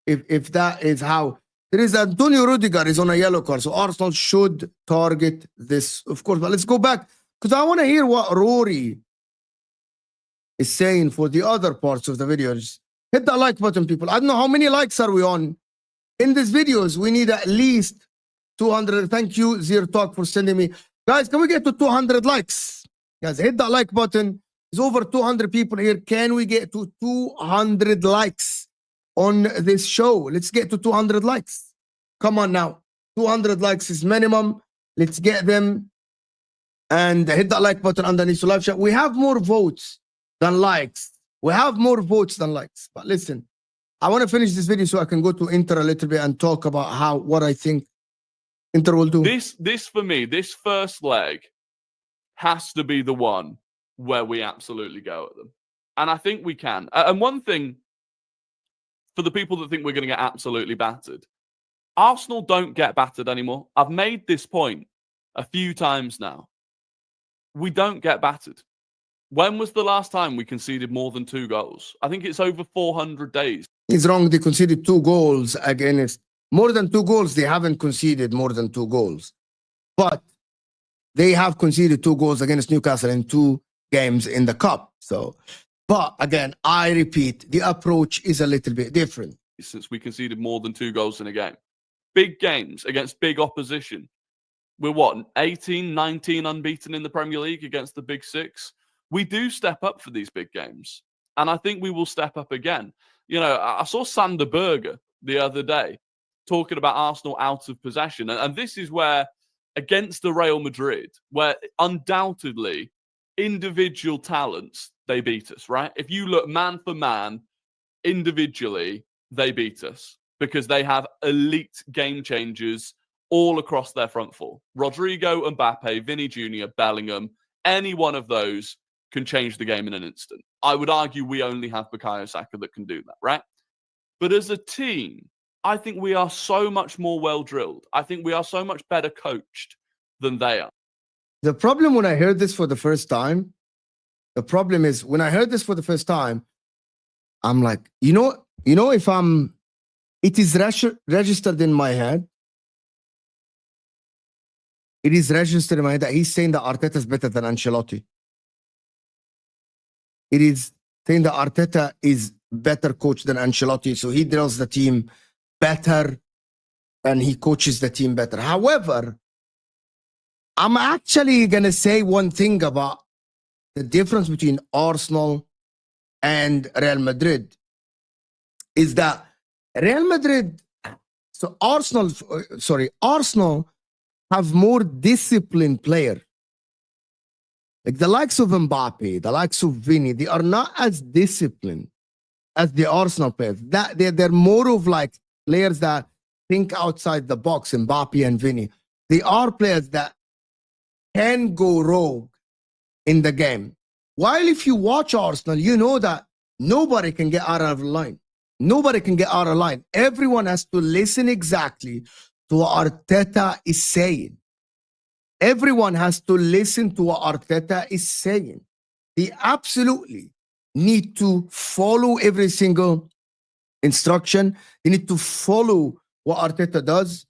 that is how. There is Antonio Rudiger is on a yellow card, so Arsenal should target this, of course. But let's go back because I want to hear what Rory is saying for the other parts of the videos. Hit that like button, people. I don't know how many likes are we on in these videos. We need at least 200. Thank you, Zero Talk, for sending me. Guys, can we get to 200 likes? Guys, hit that like button. There's over 200 people here. Can we get to 200 likes on this show? Let's get to 200 likes. Come on now. 200 likes is minimum. Let's get them. And hit that like button underneath the live chat. We have more votes than likes. We have more votes than likes. But listen, I want to finish this video so I can go to Inter a little bit and talk about what I think Inter will do. This for me, this first leg has to be the one where we absolutely go at them. And I think we can. And one thing, for the people that think we're going to get absolutely battered, Arsenal don't get battered anymore. I've made this point a few times now. We don't get battered. When was the last time we conceded more than 2 goals? I think it's over 400 days. He's wrong. They conceded 2 goals against... More than 2 goals, they haven't conceded more than 2 goals. But they have conceded 2 goals against Newcastle in 2 games in the Cup. So, but again, I repeat, the approach is a little bit different. Since we conceded more than 2 goals in a game. Big games against big opposition. We're what, 18, 19 unbeaten in the Premier League against the Big Six? We do step up for these big games. And I think we will step up again. You know, I saw Sander Berger the other day talking about Arsenal out of possession. And this is where, against the Real Madrid, where undoubtedly individual talents, they beat us, right? If you look man for man, individually, they beat us. because they have elite game changers all across their front four. Rodrigo, Mbappe, Vinny Jr., Bellingham, any one of those can change the game in an instant. I would argue we only have Bukayo Saka that can do that, right? But as a team, I think we are so much more well-drilled. I think we are so much better coached than they are. The problem when I heard this for the first time, the problem is when I heard this for the first time, I'm like, if it is registered in my head. It is registered in my head that he's saying that Arteta is better than Ancelotti. It is saying that Arteta is better coach than Ancelotti, so he drills the team better and he coaches the team better. However, I'm actually going to say one thing about the difference between Arsenal and Real Madrid is that Arsenal have more disciplined player. Like the likes of Mbappe, the likes of Vinny, they are not as disciplined as the Arsenal players. That they're more of like players that think outside the box, Mbappe and Vinny. They are players that can go rogue in the game. While if you watch Arsenal, you know that nobody can get out of line. Nobody can get out of line. Everyone has to listen exactly to what Arteta is saying. Everyone has to listen to what Arteta is saying. They absolutely need to follow every single instruction. They need to follow what Arteta does.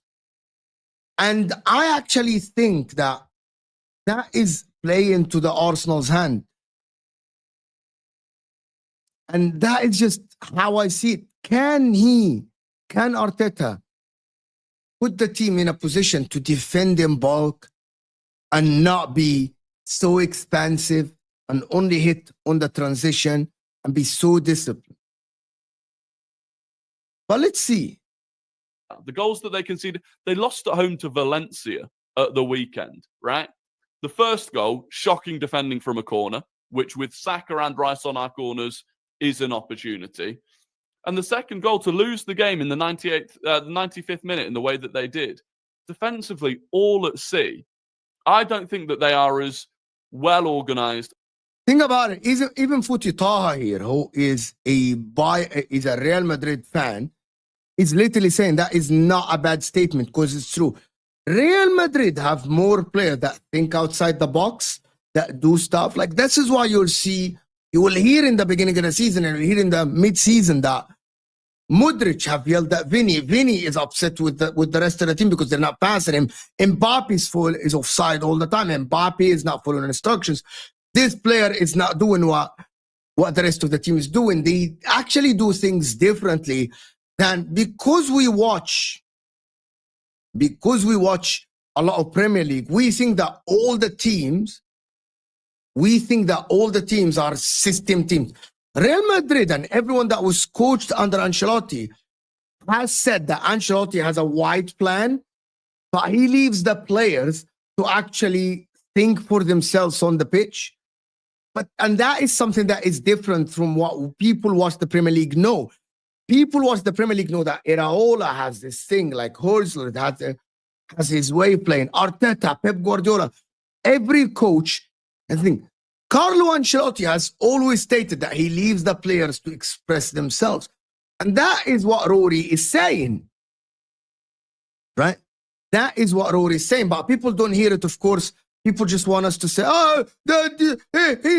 And I actually think that is playing to the Arsenal's hand. And that is just how I see it. Can Arteta put the team in a position to defend in bulk and not be so expansive and only hit on the transition and be so disciplined? But let's see. The goals that they conceded, they lost at home to Valencia at the weekend, right? The first goal, shocking defending from a corner, which with Saka and Rice on our corners is an opportunity. And the second goal, to lose the game in the 95th minute in the way that they did, defensively, all at sea. I don't think that they are as well organised. Think about it. Even Futi Taha here, who is a Real Madrid fan, is literally saying that is not a bad statement because it's true. Real Madrid have more players that think outside the box, that do stuff. Like this is why you will hear in the beginning of the season and you'll hear in the mid-season that Modric have yelled at Vinny. Vinny is upset with the rest of the team because they're not passing him. Mbappe's is offside all the time. Mbappe is not following instructions. This player is not doing what the rest of the team is doing. They actually do things differently than because we watch a lot of Premier League. We think that all the teams are system teams. Real Madrid and everyone that was coached under Ancelotti has said that Ancelotti has a wide plan, but he leaves the players to actually think for themselves on the pitch. And that is something that is different from what people watch the Premier League know. People watch the Premier League know that Iraola has this thing, like Horsley has his way of playing. Arteta, Pep Guardiola, every coach, I think, Carlo Ancelotti has always stated that he leaves the players to express themselves. And that is what Rory is saying. Right? That is what Rory is saying. But people don't hear it, of course. People just want us to say, he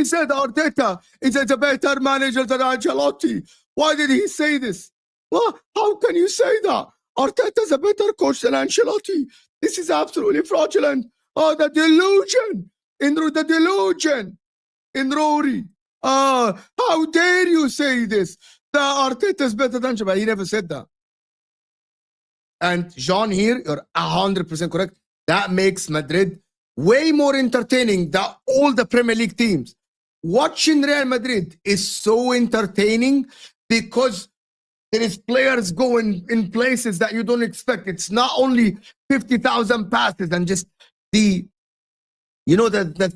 said Arteta is a better manager than Ancelotti. Why did he say this? Well, how can you say that? Arteta's a better coach than Ancelotti. This is absolutely fraudulent. Oh, the delusion. The delusion. In Rory. How dare you say this? That Arteta is better than Ancelotti. He never said that. And Jean here, you're 100% correct. That makes Madrid way more entertaining than all the Premier League teams. Watching Real Madrid is so entertaining because there is players going in places that you don't expect. It's not only 50,000 passes and just the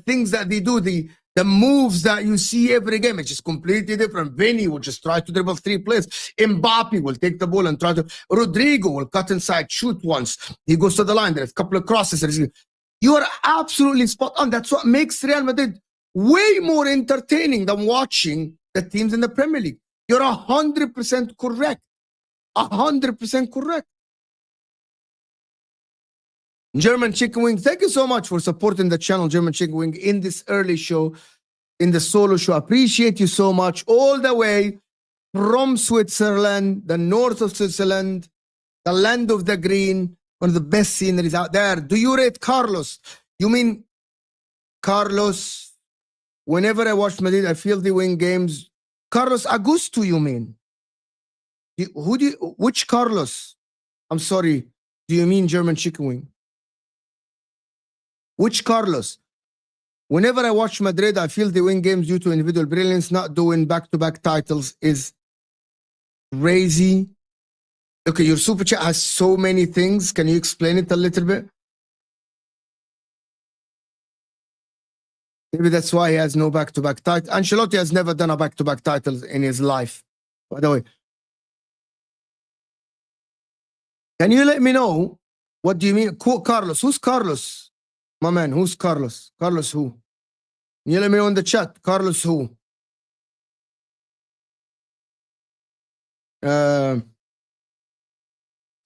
things that they do, the The moves that you see every game, it's just completely different. Vinny will just try to dribble 3 players. Mbappe will take the ball and try to. Rodrigo will cut inside, shoot once. He goes to the line. There's a couple of crosses. You are absolutely spot on. That's what makes Real Madrid way more entertaining than watching the teams in the Premier League. You're 100% correct. 100% correct. German Chicken Wing, thank you so much for supporting the channel, German Chicken Wing, in this early show, in the solo show. Appreciate you so much. All the way from Switzerland, the north of Switzerland, the land of the green, one of the best sceneries out there. Do you rate Carlos? You mean Carlos? Whenever I watch Madrid, I feel they win games. Carlos Augusto, you mean? Which Carlos? I'm sorry. Do you mean German Chicken Wing? Which Carlos? Whenever I watch Madrid, I feel they win games due to individual brilliance. Not doing back-to-back titles is crazy. Okay, your super chat has so many things. Can you explain it a little bit? Maybe that's why he has no back-to-back title. Ancelotti has never done a back-to-back title in his life, by the way. Can you let me know, what do you mean? Carlos, who's Carlos? My man, who's Carlos? Carlos who? Can you let me know in the chat? Carlos who?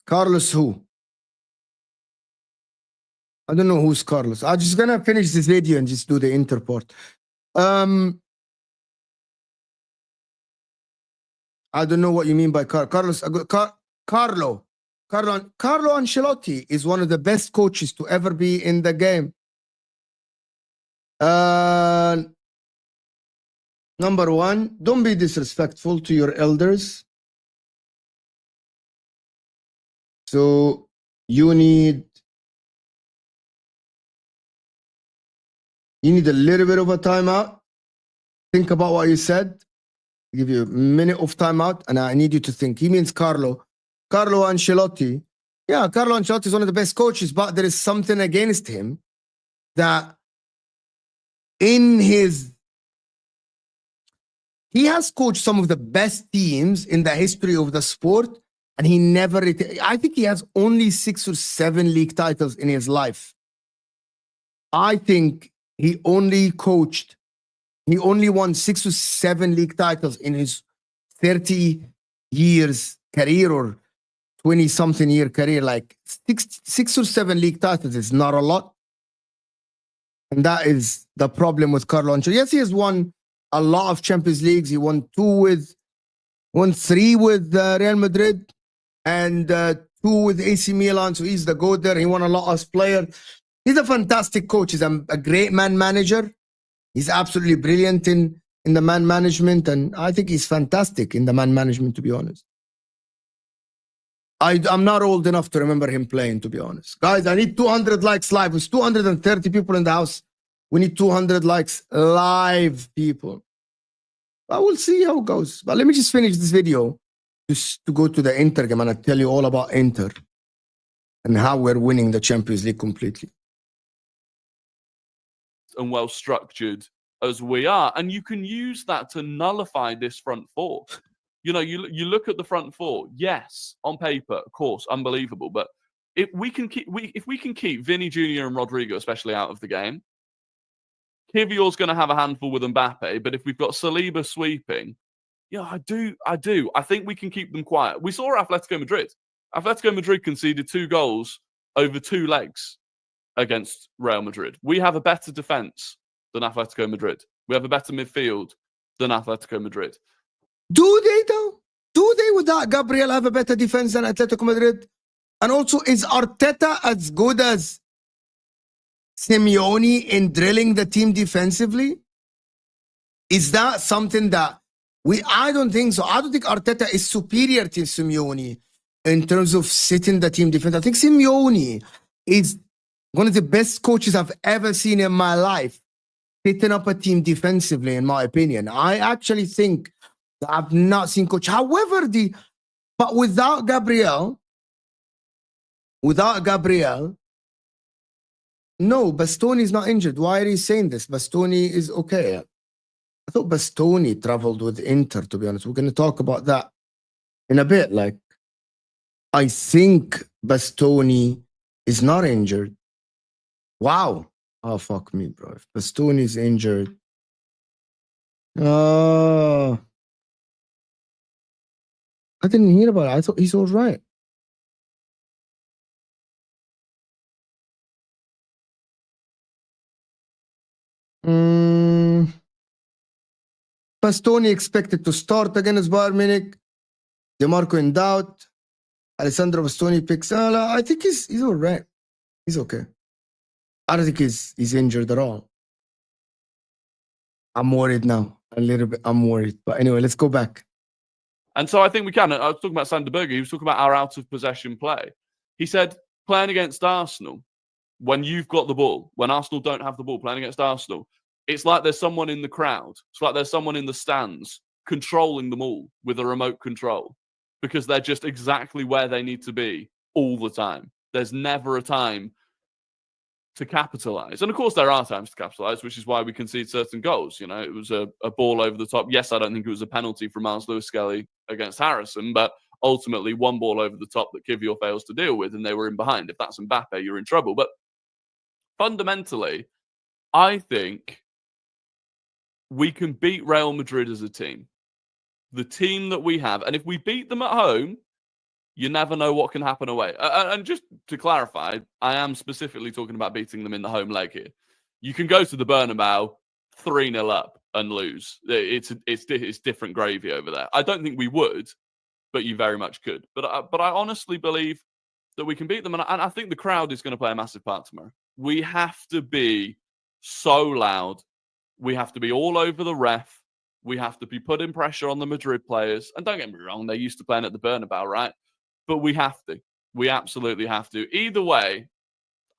Carlos who? I don't know who's Carlos. I'm just gonna finish this video and just do the Inter part. I don't know what you mean by Carlos. Carlo Ancelotti is one of the best coaches to ever be in the game. Number one, don't be disrespectful to your elders. So you need a little bit of a timeout. Think about what you said. I'll give you a minute of timeout, and I need you to think. He means Carlo Ancelotti. Yeah, Carlo Ancelotti is one of the best coaches, but there is something against him that he has coached some of the best teams in the history of the sport, and he never, I think he has only 6 or 7 league titles in his life. I think he only won 6 or 7 league titles in his 30 years career or 20-something year career. Like 6 or 7 league titles is not a lot. And that is the problem with Carlo Ancelotti. Yes, he has won a lot of Champions Leagues. He won 3 with Real Madrid and 2 with AC Milan. So he's the GOAT there. He won a lot as player. He's a fantastic coach. He's a great man manager. He's absolutely brilliant in the man management. And I think he's fantastic in the man management, to be honest. I'm not old enough to remember him playing, to be honest. Guys, I need 200 likes live. It's 230 people in the house. We need 200 likes live, people. But we'll see how it goes. But let me just finish this video just to go to the Inter game, and I'll tell you all about Inter and how we're winning the Champions League completely. And well structured as we are, and you can use that to nullify this front four. You know, you look at the front four. Yes, on paper, of course, unbelievable. But if we can keep Vinny Jr. and Rodrigo especially out of the game, Kivior's going to have a handful with Mbappe. But if we've got Saliba sweeping, yeah, I do. I think we can keep them quiet. We saw Atletico Madrid. Atletico Madrid conceded 2 goals over 2 legs against Real Madrid. We have a better defense than Atletico Madrid. We have a better midfield than Atletico Madrid. Do they though? Do they, without Gabriel, have a better defense than Atletico Madrid? And also, is Arteta as good as Simeone in drilling the team defensively? Is that something that I don't think so. I don't think Arteta is superior to Simeone in terms of sitting the team defense. I think Simeone is one of the best coaches I've ever seen in my life, setting up a team defensively, in my opinion. I actually think that I've not seen coach. However, but without Gabriel, No, Bastoni is not injured. Why are you saying this? Bastoni is okay. I thought Bastoni traveled with Inter, to be honest. We're going to talk about that in a bit. Like, I think Bastoni is not injured. Wow. Oh, fuck me, bro. If Bastoni is injured. I didn't hear about it. I thought he's all right. Bastoni expected to start against Bayern Munich. DeMarco in doubt. Alessandro Bastoni picks. I think he's all right. He's okay. I don't think he's injured at all. I'm worried now. A little bit. I'm worried. But anyway, let's go back. And so I think we can. I was talking about Sander Berge. He was talking about our out of possession play. He said, playing against Arsenal, when you've got the ball, when Arsenal don't have the ball, playing against Arsenal, it's like there's someone in the crowd. It's like there's someone in the stands controlling them all with a remote control, because they're just exactly where they need to be all the time. There's never a time to capitalize. And of course, there are times to capitalize, which is why we concede certain goals. You know, it was a ball over the top. Yes, I don't think it was a penalty from Miles Lewis-Skelly against Harrison, but ultimately one ball over the top that Kivior fails to deal with, and they were in behind. If that's Mbappe, you're in trouble. But fundamentally, I think we can beat Real Madrid as a team. The team that we have. And if we beat them at home, you never know what can happen away. And just to clarify, I am specifically talking about beating them in the home leg here. You can go to the Bernabeu 3-0 up and lose. It's different gravy over there. I don't think we would, but you very much could. But I honestly believe that we can beat them. And I think the crowd is going to play a massive part tomorrow. We have to be so loud. We have to be all over the ref. We have to be putting pressure on the Madrid players. And don't get me wrong, they're used to playing at the Bernabeu, right? But we have to. We absolutely have to. Either way,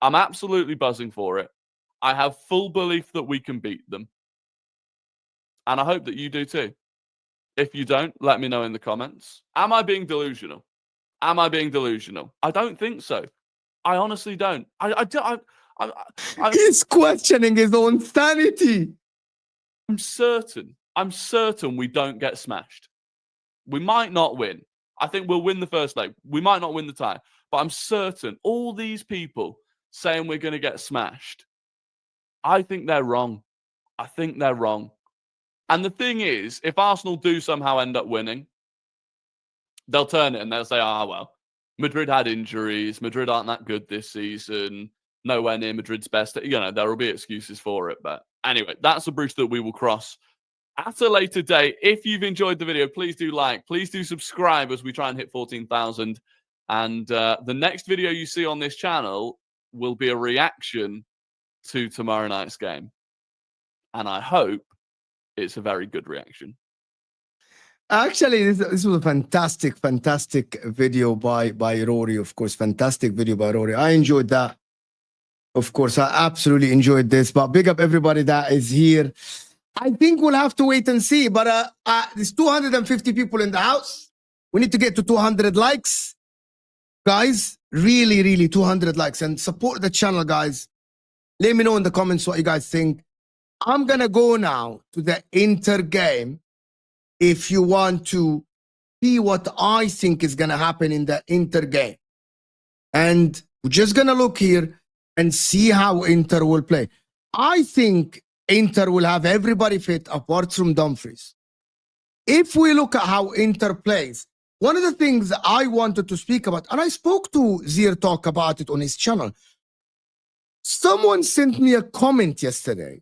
I'm absolutely buzzing for it. I have full belief that we can beat them. And I hope that you do too. If you don't, let me know in the comments. Am I being delusional? Am I being delusional? I don't think so. I honestly don't. He's questioning his own sanity. I'm certain we don't get smashed. We might not win. I think we'll win the first leg. We might not win the tie. But I'm certain all these people saying we're going to get smashed, I think they're wrong. I think they're wrong. And the thing is, if Arsenal do somehow end up winning, they'll turn it and they'll say, well, Madrid had injuries. Madrid aren't that good this season. Nowhere near Madrid's best. You know, there will be excuses for it. But anyway, that's a bridge that we will cross at a later date. If you've enjoyed the video, please do like, please do subscribe as we try and hit 14,000. And the next video you see on this channel will be a reaction to tomorrow night's game. And I hope it's a very good reaction. Actually, this was a fantastic video by Rory, of course. Fantastic video by Rory. I enjoyed that. Of course, I absolutely enjoyed this. But big up everybody that is here. I think we'll have to wait and see. But there's 250 people in the house. We need to get to 200 likes. Guys, really 200 likes. And support the channel, guys. Let me know in the comments what you guys think. I'm going to go now to the Inter game. If you want to see what I think is going to happen in the Inter game. And we're just going to look here and see how Inter will play. I think Inter will have everybody fit apart from Dumfries. If we look at how Inter plays, one of the things I wanted to speak about, and I spoke to Zir Talk about it on his channel. Someone sent me a comment yesterday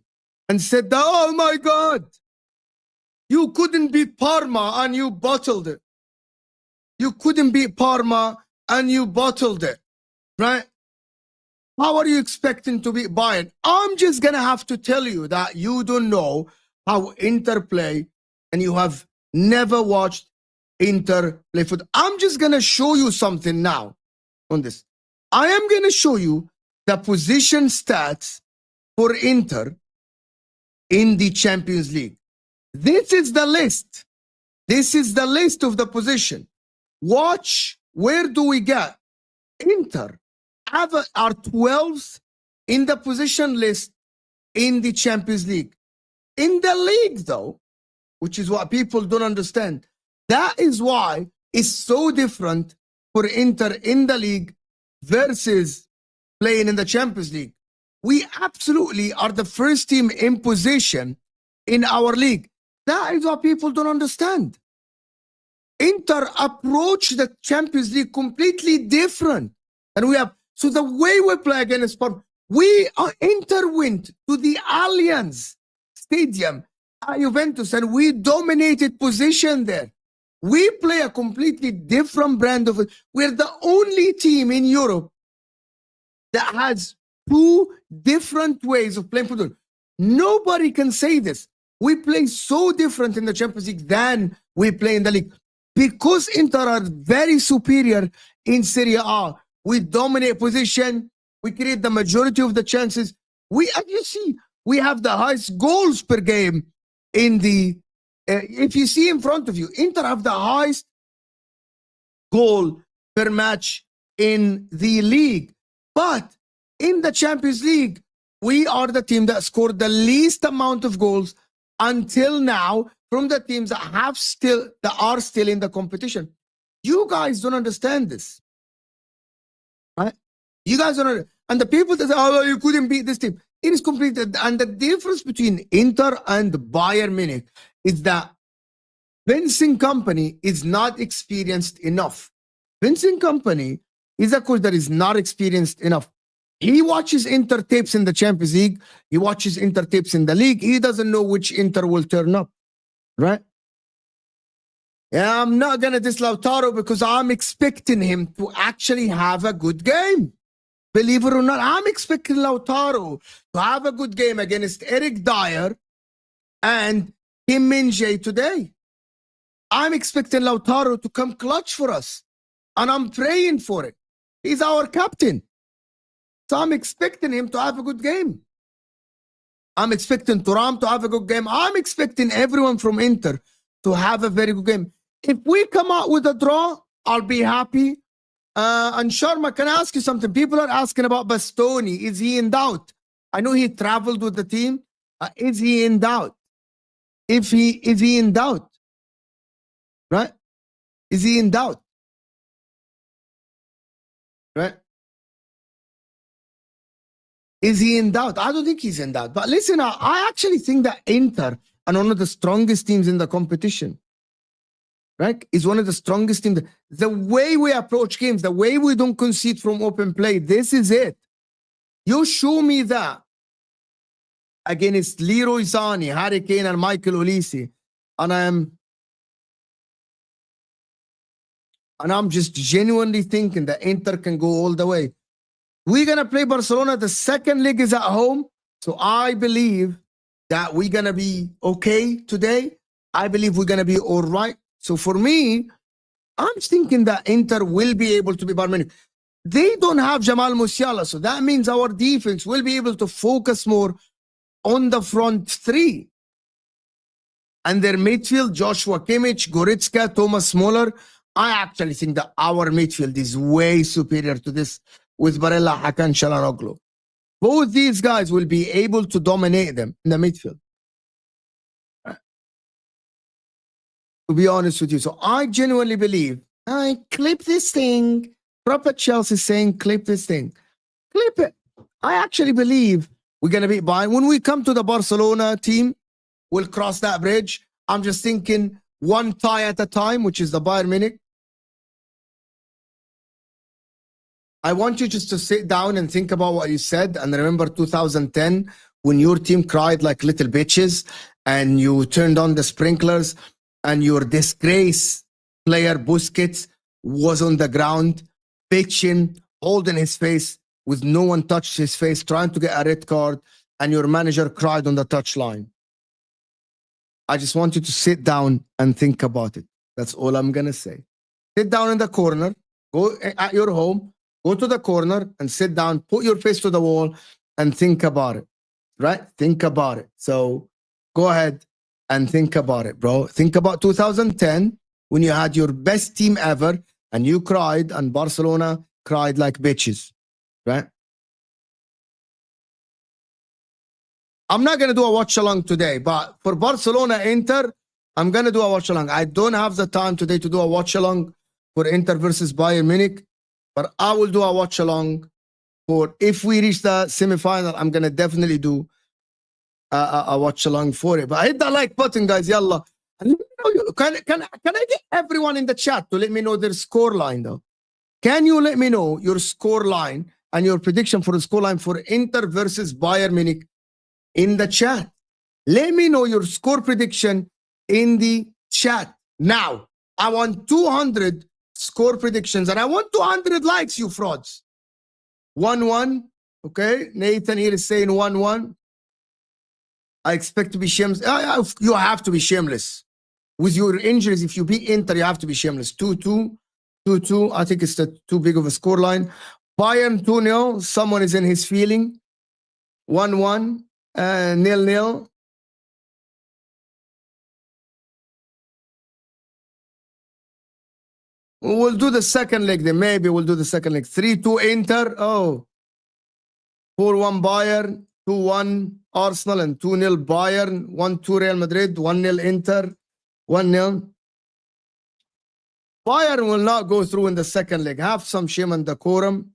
and said, oh my God, you couldn't beat Parma and you bottled it. You couldn't beat Parma and you bottled it, right? How are you expecting to beat Bayern? I'm just going to have to tell you that you don't know how Inter play and you have never watched Inter play football. I'm just going to show you something now on this. I am going to show you the position stats for Inter in the Champions League. This is the list. This is the list of the position. Watch, where do we get? Inter are 12th in the position list in the Champions League. In the league, though, which is what people don't understand, that is why it's so different for Inter in the league versus playing in the Champions League. We absolutely are the first team in position in our league. That is what people don't understand. Inter approach the Champions League completely different. And we have, so the way we play against Sport, Inter went to the Allianz Stadium at Juventus and we dominated position there. We play a completely different brand of it. We're the only team in Europe that has two different ways of playing football. Nobody can say this. We play so different in the Champions League than we play in the league. Because Inter are very superior in Serie A. We dominate position. We create the majority of the chances. As you see, we have the highest goals per game in the, if you see in front of you, Inter have the highest goal per match in the league. But in the Champions League, we are the team that scored the least amount of goals until now from the teams that are still in the competition. You guys don't understand this, right? You guys don't, and the people that say, oh, you couldn't beat this team. It is completed. And the difference between Inter and Bayern Munich is that Vincent Kompany is not experienced enough. Vincent Kompany is a coach that is not experienced enough. He watches Inter tapes in the Champions League. He watches Inter tapes in the league. He doesn't know which Inter will turn up, right? Yeah, I'm not going to diss Lautaro because I'm expecting him to actually have a good game. Believe it or not, I'm expecting Lautaro to have a good game against Eric Dyer and Kim Min-jae today. I'm expecting Lautaro to come clutch for us. And I'm praying for it. He's our captain. So I'm expecting him to have a good game. I'm expecting Thuram to have a good game. I'm expecting everyone from Inter to have a very good game. If we come out with a draw, I'll be happy. And Sharma, can I ask you something? People are asking about Bastoni. Is he in doubt? I know he traveled with the team. Is he in doubt? Is he in doubt? Right? Is he in doubt? Right? Is he in doubt? I don't think he's in doubt. But listen, I actually think that Inter are one of the strongest teams in the competition. Right? Is one of the strongest teams. The way we approach games, the way we don't concede from open play, this is it. You show me that against Leroy Sané, Harry Kane, and Michael Olise, and I'm just genuinely thinking that Inter can go all the way. We're going to play Barcelona. The second leg is at home. So I believe that we're going to be okay today. I believe we're going to be all right. So for me, I'm thinking that Inter will be able to be Bayern Munich. They don't have Jamal Musiala. So that means our defense will be able to focus more on the front three. And their midfield, Joshua Kimmich, Goretzka, Thomas Muller. I actually think that our midfield is way superior to this with Barella, Hakan, Çalhanoğlu. Both these guys will be able to dominate them in the midfield. To be honest with you. So I genuinely believe, I clip this thing. Proper Chelsea saying, clip this thing. Clip it. I actually believe we're going to beat Bayern. When we come to the Barcelona team, we'll cross that bridge. I'm just thinking one tie at a time, which is the Bayern Munich. I want you just to sit down and think about what you said and remember 2010 when your team cried like little bitches and you turned on the sprinklers and your disgrace player Busquets was on the ground bitching, holding his face with no one touched his face, trying to get a red card, and your manager cried on the touchline. I just want you to sit down and think about it. That's all I'm going to say. Sit down in the corner, go at your home, go to the corner and sit down, put your face to the wall and think about it, right? Think about it. So go ahead and think about it, bro. Think about 2010 when you had your best team ever and you cried and Barcelona cried like bitches, right? I'm not going to do a watch along today, but for Barcelona Inter, I'm going to do a watch along. I don't have the time today to do a watch along for Inter versus Bayern Munich, but I will do a watch along for if we reach the semi-final. I'm going to definitely do a watch along for it. But hit that like button, guys. Yalla. And let me know, can I get everyone in the chat to let me know their score line, though? Can you let me know your score line and your prediction for the score line for Inter versus Bayern Munich in the chat? Let me know your score prediction in the chat. Now, I want 200 score predictions and I want 200 likes, you frauds. 1-1. Okay. Nathan here is saying 1-1. I expect to be shameless. You have to be shameless. With your injuries, if you beat Inter, you have to be shameless. 2-2. 2-2. I think it's too big of a score line. Bayern 2-0. Someone is in his feeling. 1-1. 0-0. We'll do the second leg then. Maybe we'll do the second leg. 3-2 Inter. Oh. 4-1 Bayern. 2-1 Arsenal and 2-0 Bayern. 1-2 Real Madrid. 1-0 Inter. 1-0. Bayern will not go through in the second leg. Have some shame and decorum.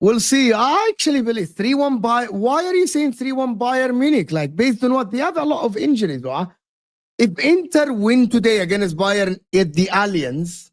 We'll see. I actually believe 3-1 Bayern. Why are you saying 3-1 Bayern Munich? Like, based on what? They have a lot of injuries. Right? If Inter win today against Bayern at the Allianz,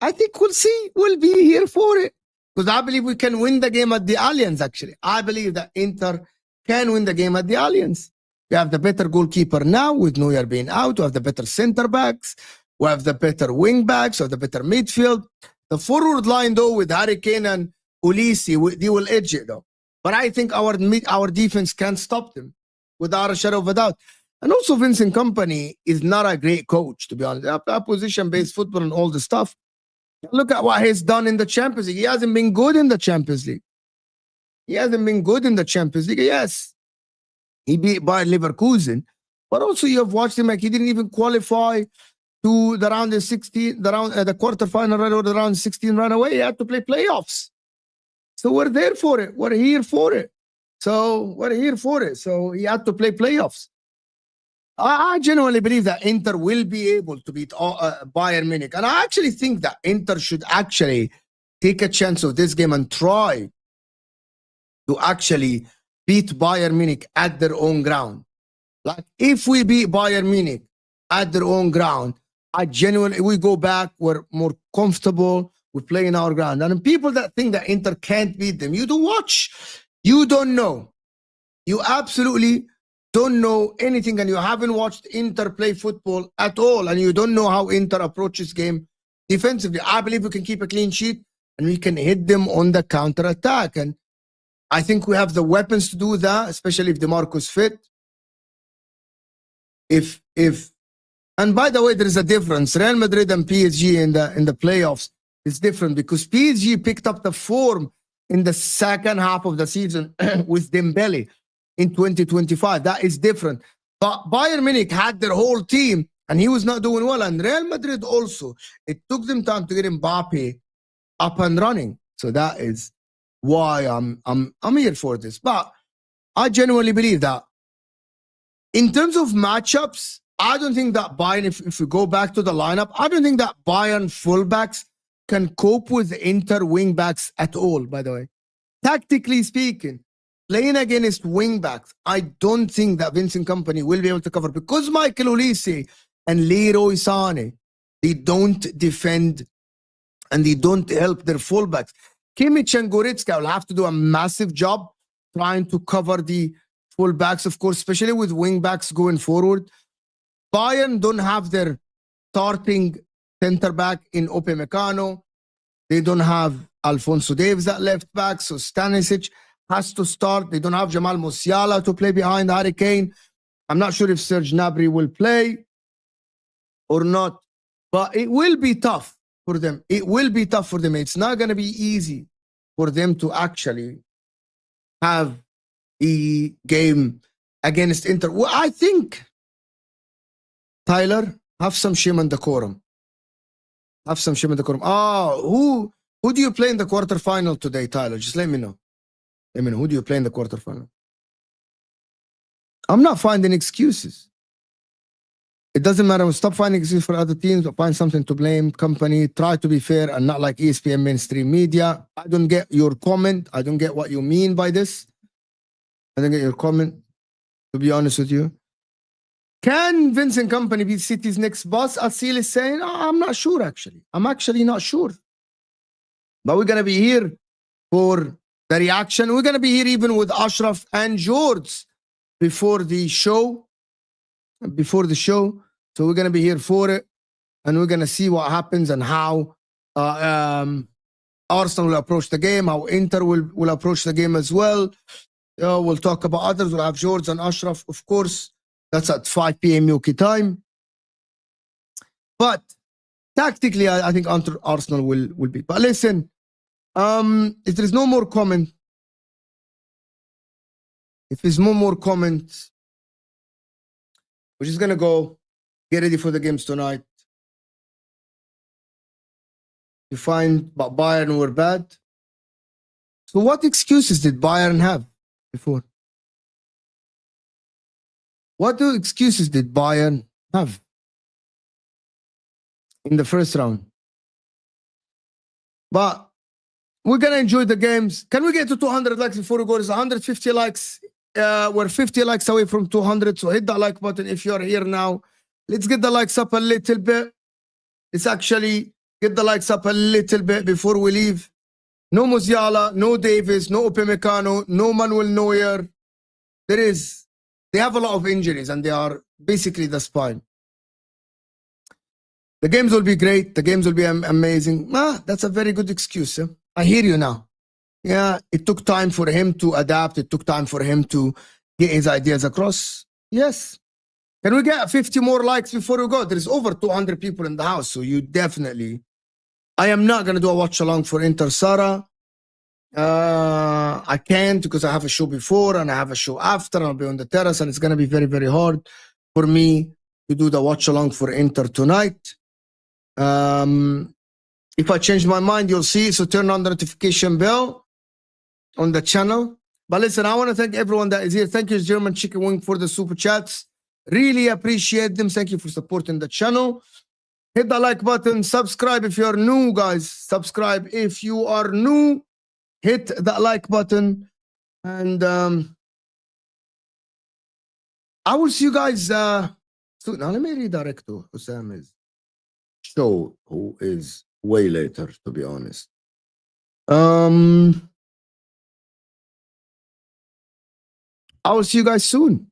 I think we'll see. We'll be here for it. Because I believe we can win the game at the Allianz, actually. I believe that Inter can win the game at the Allianz. We have the better goalkeeper now with Neuer being out. We have the better center backs. We have the better wing backs. We have the better midfield. The forward line, though, with Harry Kane and Ulisi, they will edge it, though. But I think our defense can stop them without a shadow of a doubt. And also, Vincent Kompany is not a great coach, to be honest. Position-based football and all the stuff. Look at what he's done in the Champions League. He hasn't been good in the Champions League. Yes. He beat Bayern Leverkusen. But also, you have watched him like he didn't even qualify to the round of 16, the quarterfinal run or the round 16 run away. He had to play playoffs. So we're there for it. We're here for it. So he had to play playoffs. I genuinely believe that Inter will be able to beat Bayern Munich. And I actually think that Inter should actually take a chance of this game and try to actually beat Bayern Munich at their own ground. Like, if we beat Bayern Munich at their own ground, we go back, we're more comfortable, we play in our ground. And people that think that Inter can't beat them, you don't watch. You don't know. You absolutely don't know anything, and you haven't watched Inter play football at all, and you don't know how Inter approaches game defensively. I believe we can keep a clean sheet, and we can hit them on the counter-attack. And I think we have the weapons to do that, especially if DeMarco's fit. And by the way, there is a difference. Real Madrid and PSG in the playoffs is different because PSG picked up the form in the second half of the season with Dembele in 2025. That is different. But Bayern Munich had their whole team and he was not doing well. And Real Madrid also, it took them time to get Mbappe up and running. So that is why I'm here for this. But I genuinely believe that in terms of matchups, I don't think that Bayern, if we go back to the lineup, I don't think that Bayern fullbacks can cope with Inter wingbacks at all, by the way. Tactically speaking, playing against wingbacks, I don't think that Vincent Kompany will be able to cover because Michael Olise and Leroy Sané, they don't defend and they don't help their fullbacks. Kimmich and Goretzka will have to do a massive job trying to cover the fullbacks, of course, especially with wingbacks going forward. Bayern don't have their starting center back in Upamecano. They don't have Alphonso Davies at left back, so Stanisic has to start. They don't have Jamal Musiala to play behind Harry Kane. I'm not sure if Serge Gnabry will play or not, but it will be tough for them. It will be tough for them. It's not going to be easy for them to actually have a game against Inter. Well, I think, Tyler, have some shame and decorum. Have some shame and decorum. Oh, Who do you play in the quarterfinal today, Tyler? Just let me know. Let me know. Who do you play in the quarterfinal? I'm not finding excuses. It doesn't matter. Stop finding excuses for other teams, but find something to blame. Company, try to be fair and not like ESPN mainstream media. I don't get your comment. I don't get what you mean by this. I don't get your comment, to be honest with you. Can Vincent Company be City's next boss? Asil is saying, I'm not sure, actually. I'm actually not sure. But we're going to be here for the reaction. We're going to be here even with Ashraf and George before the show. So we're going to be here for it. And we're going to see what happens and how Arsenal will approach the game, how Inter will approach the game as well. We'll talk about others. We'll have George and Ashraf, of course. That's at 5 p.m. UK time. But tactically, I think Arsenal will be. But listen, if there's no more comment, we're just going to go get ready for the games tonight. You find but Bayern were bad. So what excuses did Bayern have before? What excuses did Bayern have in the first round? But we're going to enjoy the games. Can we get to 200 likes before we go? There's 150 likes. We're 50 likes away from 200. So hit that like button if you're here now. Let's get the likes up a little bit. Let's actually get the likes up a little bit before we leave. No Musiala, no Davis, no Upamecano, no Manuel Neuer. They have a lot of injuries and they are basically the spine. The games will be great. The games will be amazing. That's a very good excuse. Yeah? I hear you now. Yeah, it took time for him to adapt. It took time for him to get his ideas across. Yes. Can we get 50 more likes before we go? There's over 200 people in the house, so you definitely... I am not going to do a watch-along for Inter Sara. I can't because I have a show before and I have a show after. I'll be on the terrace and it's going to be very, very hard for me to do the watch-along for Inter tonight. If I change my mind, you'll see. So turn on the notification bell on the channel. But listen, I want to thank everyone that is here. Thank you, German Chicken Wing, for the super chats. Really appreciate them. Thank you for supporting the channel. Hit the like button. Subscribe if you're new, guys. Subscribe if you are new. Hit that like button. And I will see you guys soon. Now, let me redirect to Hussami's show, who is way later, to be honest. I will see you guys soon.